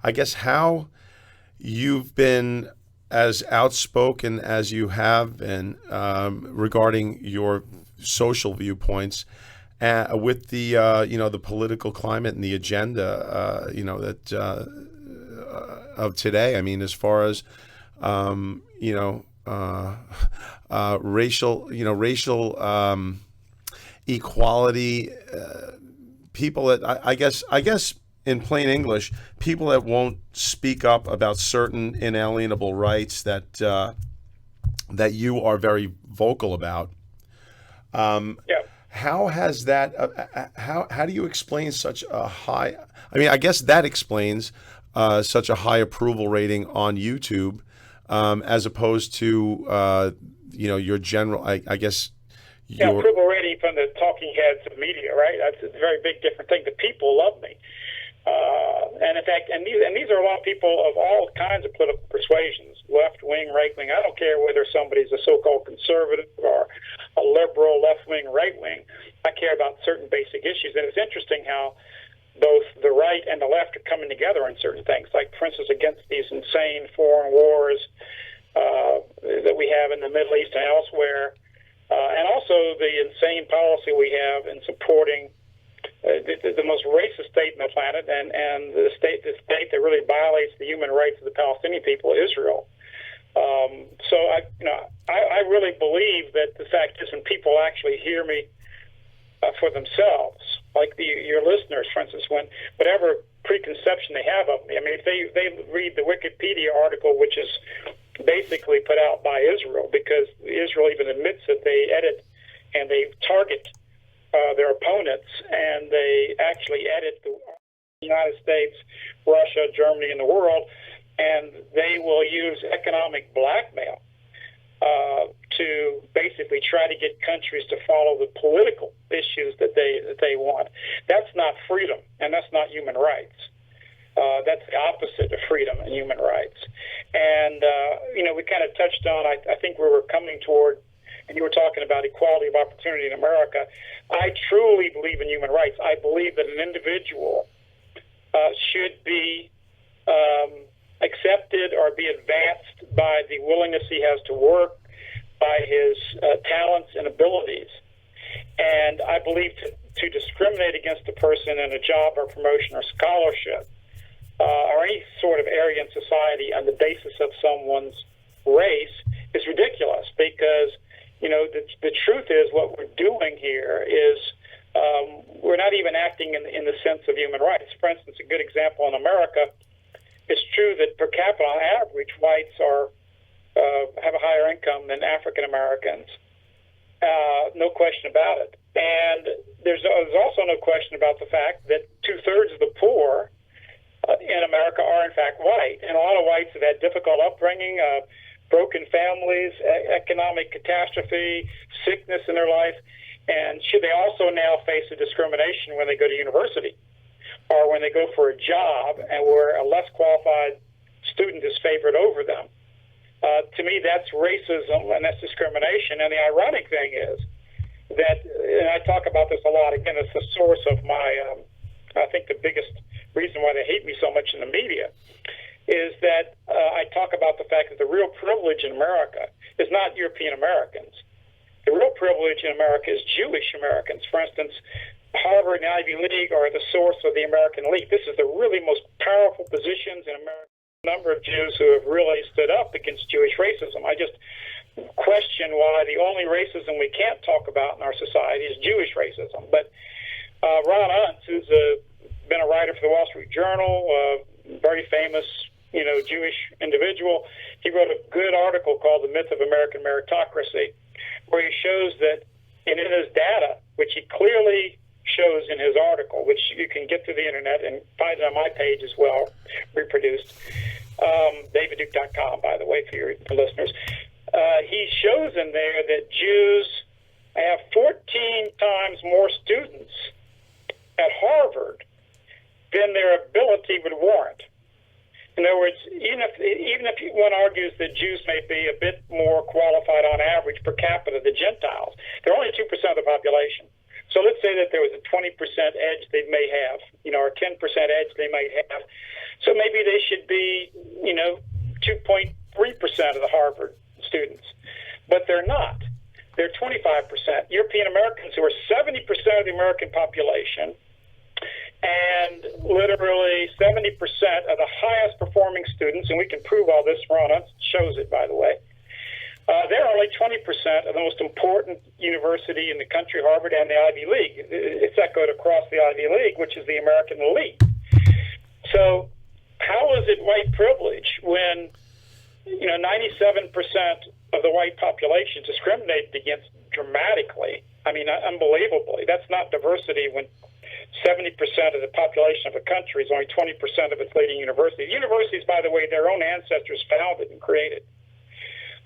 I guess how you've been as outspoken as you have been regarding your social viewpoints with the the political climate and the agenda of today. I mean, as far as racial equality, people that I guess in plain English, people that won't speak up about certain inalienable rights that you are very vocal about. How has that? How do you explain such a high? I mean, I guess that explains such a high approval rating on YouTube, as opposed to your general. I guess.
Approval rating from the talking heads of media, right? That's a very big different thing. The people love me. And in fact, these are a lot of people of all kinds of political persuasions, left wing, right wing. I don't care whether somebody's a so-called conservative or a liberal, left wing, right wing. I care about certain basic issues, and it's interesting how both the right and the left are coming together on certain things, like, for instance, against these insane foreign wars that we have in the Middle East and elsewhere, and also the insane policy we have in supporting the most racist state in the planet, and the state that really violates the human rights of the Palestinian people, Israel. So I really believe that the fact is when people actually hear me for themselves, like your listeners, for instance, whatever preconception they have of me. I mean, if they read the Wikipedia article, which is basically put out by Israel, because Israel even admits that they edit and they target their opponents, and they actually edit the United States, Russia, Germany, and the world, and they will use economic blackmail to basically try to get countries to follow the political issues that they want. That's not freedom, and that's not human rights. That's the opposite of freedom and human rights. And we kind of touched on. I think we were coming toward. And you were talking about equality of opportunity in America. I truly believe in human rights. I believe that an individual should be accepted or be advanced by the willingness he has to work, by his talents and abilities. And I believe to discriminate against a person in a job or promotion or scholarship or any sort of area in society on the basis of someone's race is ridiculous, because the truth is what we're doing here is we're not even acting in the sense of human rights. For instance, a good example in America, it's true that per capita on average, whites have a higher income than African Americans. No question about it. And there's also no question about the fact that 2/3 of the poor in America are in fact white, and a lot of whites have had difficult upbringing, broken families, economic catastrophe, sickness in their life, And should they also now face a discrimination when they go to university or when they go for a job and where a less qualified student is favored over them? To me, that's racism and that's discrimination. And the ironic thing is that, and I talk about this a lot, again, it's the source of my, I think the biggest reason why they hate me so much in the media, is that I talk about the fact that the real privilege in America is not European Americans. The real privilege in America is Jewish Americans. For instance, Harvard and Ivy League are the source of the American elite. This is the really most powerful positions in America. A number of Jews who have really stood up against Jewish racism. I just question why the only racism we can't talk about in our society is Jewish racism. But Ron Unz, who's been a writer for the Wall Street Journal, very famous, Jewish individual, he wrote a good article called The Myth of American Meritocracy, where he shows that, and in his data, which he clearly shows in his article, which you can get to the internet and find it on my page as well, reproduced, davidduke.com, by the way, for your listeners. He shows in there that Jews have 14 times more students at Harvard than their ability would warrant. In other words, even if one argues that Jews may be a bit more qualified on average per capita than Gentiles, they're only 2% of the population. So let's say that there was a 20% edge they may have, or 10% edge they might have. So maybe they should be, 2.3% of the Harvard students. But they're not. They're 25%. European Americans, who are 70% of the American population, and literally 70% of the highest performing students, and we can prove all this, Ron shows it, by the way, they're only 20% of the most important university in the country, Harvard, and the Ivy League. It's echoed across the Ivy League, which is the American elite. So how is it white privilege when 97% of the white population is discriminated against dramatically? I mean, unbelievably. That's not diversity when 70% of the population of a country is only 20% of its leading universities. Universities, by the way, their own ancestors founded and created.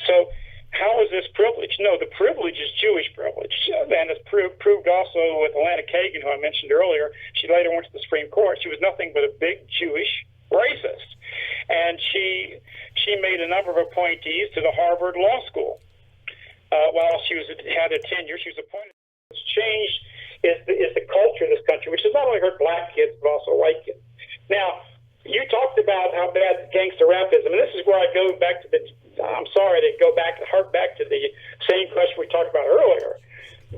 So how is this privilege? No, the privilege is Jewish privilege. And it's proved also with Alana Kagan, who I mentioned earlier. She later went to the Supreme Court. She was nothing but a big Jewish racist. And she made a number of appointees to the Harvard Law School. While she had a tenure, she was appointed. What's changed is the culture of this country, which has not only hurt black kids, but also white kids. Now, you talked about how bad gangster rap is. I mean, this is where I go back to I'm sorry to hark back to the same question we talked about earlier.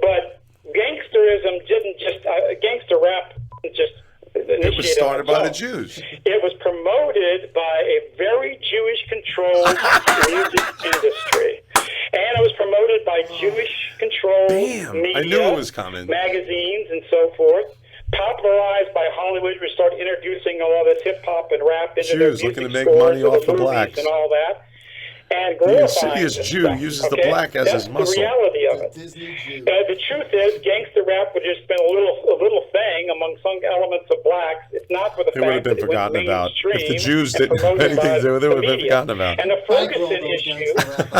But gangsterism didn't just, gangster rap didn't just initiate.
It was started by the Jews.
It was promoted by a very Jewish-controlled music industry. And it was promoted by Jewish-controlled media,
I knew it was coming.
Magazines, and so forth. Popularized by Hollywood, we start introducing all this hip-hop and rap into their music
looking to make
scores
money
and
off
the
the
movies
blacks.
and all that. And
The
glorifying
insidious
this
Jew
stuff,
uses the
okay?
black as his muscle.
That's the reality of it. The truth is, gangster rap would have just been a little thing among some elements of blacks. It's not for the
It would have
fact
been
that it went
forgotten about.
mainstream
If the Jews
and
didn't have
promoted
anything to do with it, it would have been
media.
forgotten about.
And the Ferguson issue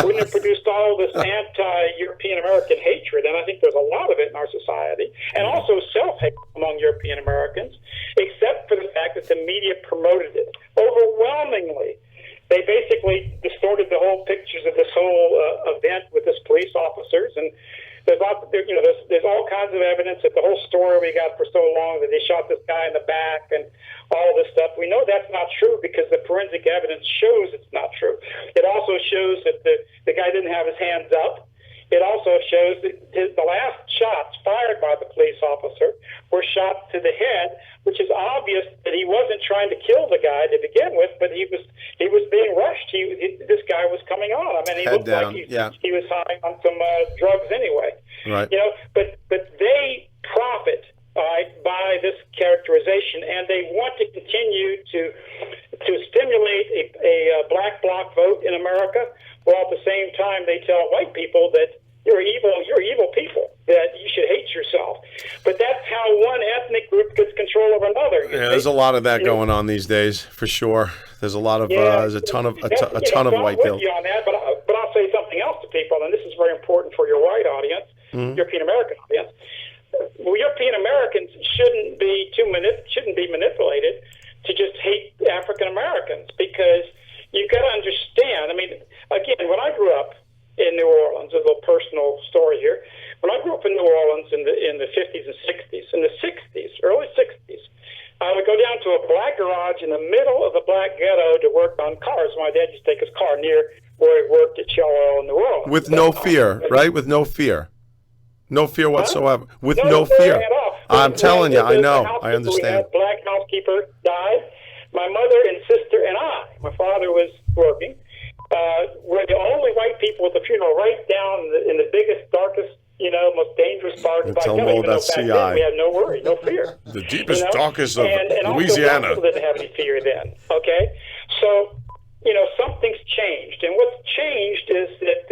wouldn't have produced all this anti-European American hatred, and I think there's a lot of it in our society, and also self-hate among European Americans, except for the fact that the media promoted it overwhelmingly. They basically distorted the whole pictures of this whole event with this police officers, and there's all kinds of evidence that the whole story we got for so long that they shot this guy in the back and all this stuff. We know that's not true because the forensic evidence shows it's not true. It also shows that the guy didn't have his hands up. It also shows that the last shots fired by the police officer were shot to the head, which is obvious that he wasn't trying to kill the guy to begin with, but he was being rushed. This guy was coming on. I mean, he looked like he was high on some drugs anyway.
Right.
But they profit by this characterization, and they want to continue to stimulate a black bloc vote in America, while at the same time they tell white people that you're evil people, that you should hate yourself. But that's how one ethnic group gets control over another.
Yeah, there's a lot of that going on these days, for sure. There's a lot of there's a ton of white
guilt. You on that, but I'll say something else to people, and this is very important for your white audience. European American audience. Well, European Americans shouldn't be manipulated to just hate African Americans, because you've got to understand. I mean, again, when I grew up in New Orleans, a little personal story here. When I grew up in New Orleans in the 50s and 60s, early 60s, I would go down to a black garage in the middle of the black ghetto to work on cars. My dad used to take his car near where he worked at Shell Oil in New Orleans.
With no fear, right? With no fear. No fear whatsoever. With no fear.
At all.
I'm telling you, I know. I
We
understand.
had black housekeeper died. My mother and sister and I, my father was working, were the only white people at the funeral, right down in the biggest, darkest, most dangerous part of the
Tell them all about CI.
We had no worry, no fear.
The deepest, darkest of
and
Louisiana.
Also, didn't have any fear then. Okay, so something's changed, and what's changed is that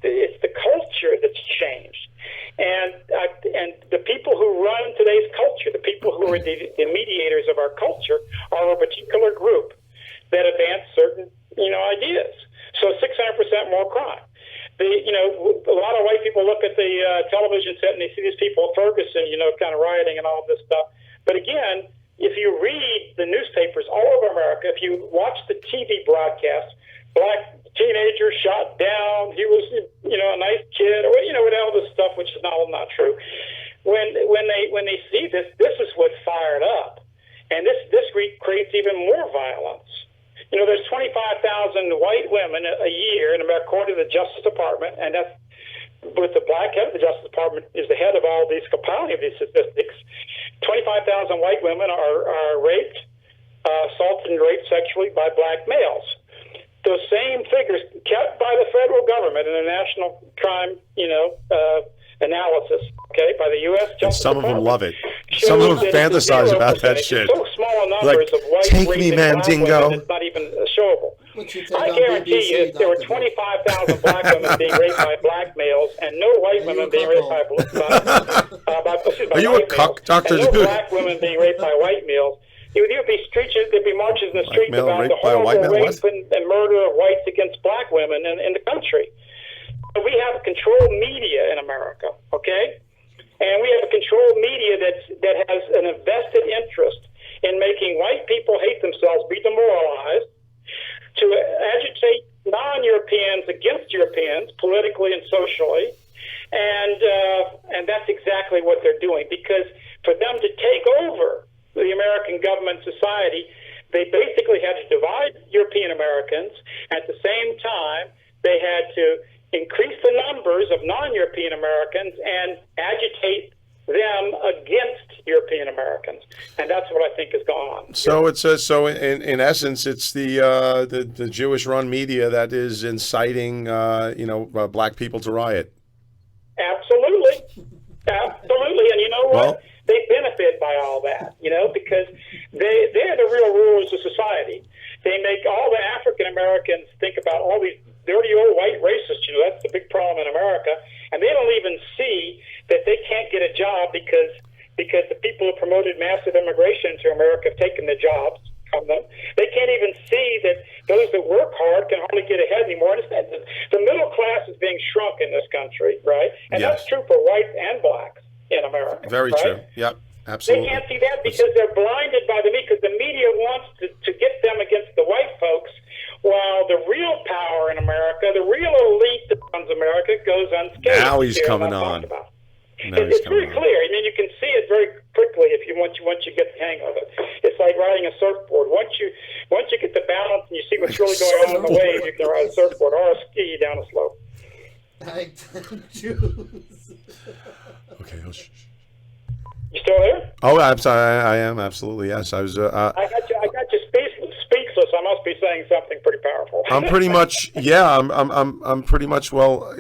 it's the culture that's changed, and the people who run today's culture, the people who are the mediators of our culture, are a particular group that advance certain ideas. So 600% more crime. A lot of white people look at the television set and they see these people, Ferguson, kind of rioting and all this stuff. But again, if you read the newspapers all over America, if you watch the TV broadcasts, black teenager shot down, he was, a nice kid, or with all this stuff, which is not true. When they see this is what fired up, and this creates even more violence. There's 25,000 white women a year in America, according to the Justice Department, and that's with the black head of the Justice Department is the head of all these compiling of these statistics. 25,000 white women are raped, assaulted and raped sexually by black males. Those same figures kept by the federal government in a national crime, analysis, okay, by the U.S. Justice
Some of them
Department.
love it. Some of them fantasize about that shit.
So small numbers of white
take me,
raping black
Mandingo.
women, it's not even showable. I guarantee you there were 25,000 black women being raped by black males and no white women being raped by
Are you a cuck, Dr.
and no
Duke?
black women being raped by white males. There'd be marches in the streets
male
about the
raped by a white
horrible
male?
rape and murder of whites against black women in the country. We have a controlled media in America, okay? And we have a controlled media that has an invested interest in making white people hate themselves, be demoralized, to agitate non-Europeans against Europeans politically and socially, and that's exactly what they're doing. Because for them to take over the American government society, they basically had to divide European Americans. At the same time, they had to increase the numbers of non-European Americans and agitate them against European Americans, and that's what I think is going on.
So it's in essence, it's the Jewish-run media that is inciting black people to riot.
Absolutely, and you know what?
Well,
they benefit by all that, because they're the real rulers of society. They make all the African Americans think about all these dirty old white racists. That's the big problem in America, and they don't even see that they can't get a job because the people who promoted massive immigration to America have taken the jobs from them. They can't even see that those that work hard can hardly get ahead anymore. And the middle class is being shrunk in this country, right? And
Yes.
that's true for whites and blacks in America.
Very
right?
true. Yep, absolutely.
They can't see that because they're blinded by the media, because the media wants to get them against the white folks, while the real power in America, the real elite that runs America, goes unscathed.
Now he's
Here,
coming
I'm not
on.
talking about.
Now he's
It's very
coming on.
clear. I mean, you can see it very quickly once you get the hang of it. It's like riding a surfboard. Once you get the balance and you see what's really going on in the wave, you can ride a surfboard or a ski down a slope.
Okay.
You still there?
Oh, I'm sorry. I am absolutely, yes. I was.
I got you speechless. I must be saying something pretty powerful.
I'm pretty much. Yeah. I'm pretty much. Well,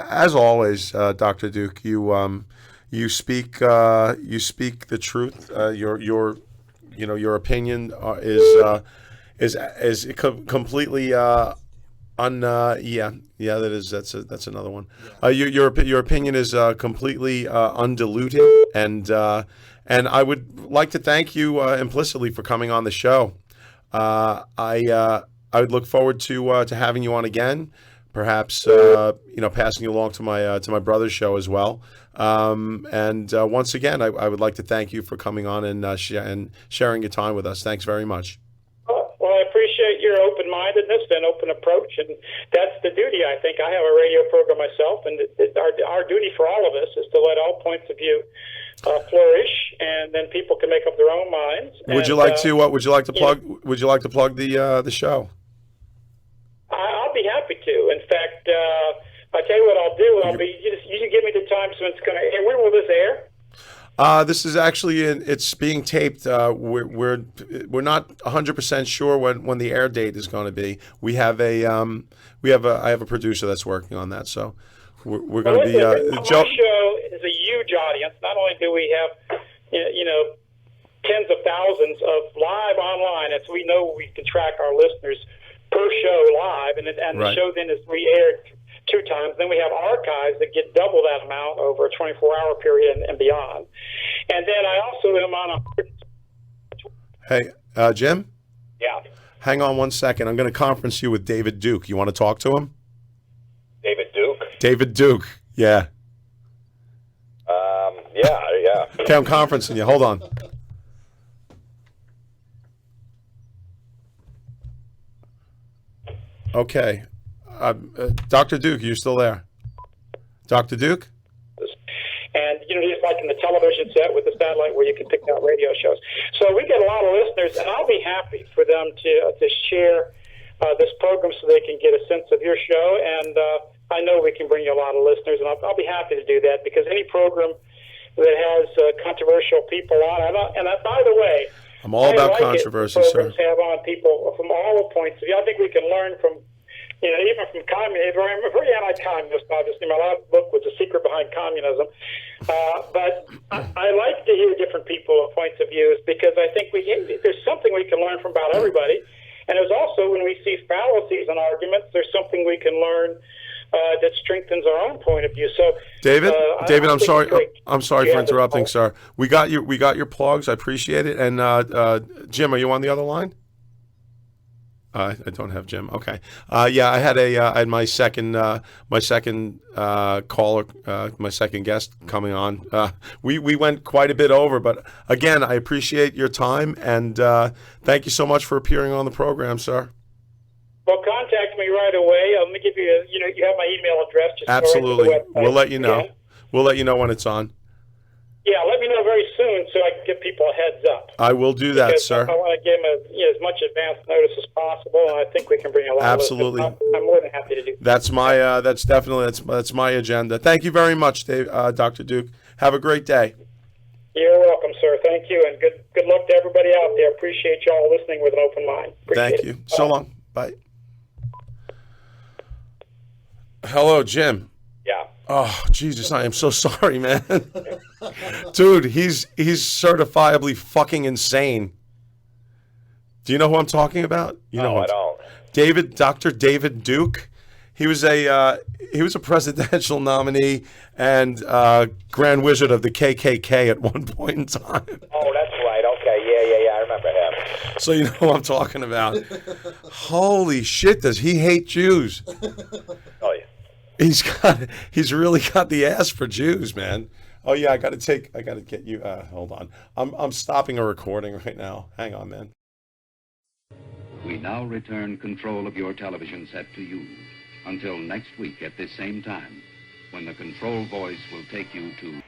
as always, Dr. Duke, you speak the truth. Your opinion is completely that's another one. Your opinion is completely undiluted, and I would like to thank you implicitly for coming on the show. I would look forward to having you on again, perhaps passing you along to my brother's show as well. Once again, I would like to thank you for coming on and sharing your time with us. Thanks very much.
Well, I appreciate your open-mindedness and open approach, and that's the duty. I think I have a radio program myself, and our duty for all of us is to let all points of view flourish, and then people can make up their own minds.
Would you like to plug? Would you like to plug the show?
I'll be happy to. In fact, I'll tell you what I'll do. You can give me the time so it's going to air. When will this air?
This is actually it's being taped. We're not 100% sure when the air date is going to be. I have a producer that's working on that, so we're going to be.
My show is a huge audience. Not only do we have tens of thousands of live online, as we know we can track our listeners per show live, and the show then is re-aired 2 times. Then we have archives that get double that amount over a 24-hour period and beyond. And then I also am on a...
Hey, Jim?
Yeah.
Hang on 1 second. I'm going to conference you with David Duke. You want to talk to him?
David Duke?
David Duke, yeah.
Yeah.
Okay, I'm conferencing you. Hold on. Okay. Dr. Duke, are you still there? Dr. Duke?
And, just like in the television set with the satellite where you can pick out radio shows. So we get a lot of listeners, and I'll be happy for them to share this program so they can get a sense of your show. And I know we can bring you a lot of listeners, and I'll be happy to do that, because any program that has controversial people on, by the way,
I'm all about controversy, sir.
Have on people from all points of view. I think we can learn from, even from communism. I'm very anti-communist, obviously. My last book was The Secret Behind Communism. But I like to hear different people's points of views, because I think there's something we can learn from about everybody. And there's also, when we see fallacies in arguments, there's something we can learn that strengthens our own point of view. So,
David, I'm sorry for interrupting, sir. We got your plugs. I appreciate it. And Jim, are you on the other line? I don't have Jim. Okay. Yeah, I had my second caller, my second guest coming on. We went quite a bit over, but again, I appreciate your time, and thank you so much for appearing on the program, sir.
Well, contact me right away. Let me give you, you have my email address. Just
absolutely.
Right
we'll let you know. Yeah. We'll let you know when it's on.
Yeah, let me know very soon so I can give people a heads up.
I will do that,
because
sir.
I want to give them as much advance notice as possible, and I think we can bring a lot
absolutely.
of listeners. I'm more than happy to do that.
That's my that's my agenda. Thank you very much, Dave, Dr. Duke. Have a great day.
You're welcome, sir. Thank you, and good luck to everybody out there. Appreciate you all listening with an open mind.
Thank you. So long. Bye. Hello, Jim.
Yeah.
Oh, Jesus, I am so sorry, man. Dude, he's certifiably fucking insane. Do you know who I'm talking about? You know
I don't.
Dr. David Duke. He was a presidential nominee and Grand Wizard of the KKK at one point in time.
Oh, that's right. Okay, yeah. I remember him.
So you know who I'm talking about. Holy shit, does he hate Jews?
Oh yeah.
He's really got the ass for Jews, man. Oh yeah, I gotta get you. Hold on, I'm stopping a recording right now. Hang on, man.
We now return control of your television set to you until next week at this same time, when the control voice will take you to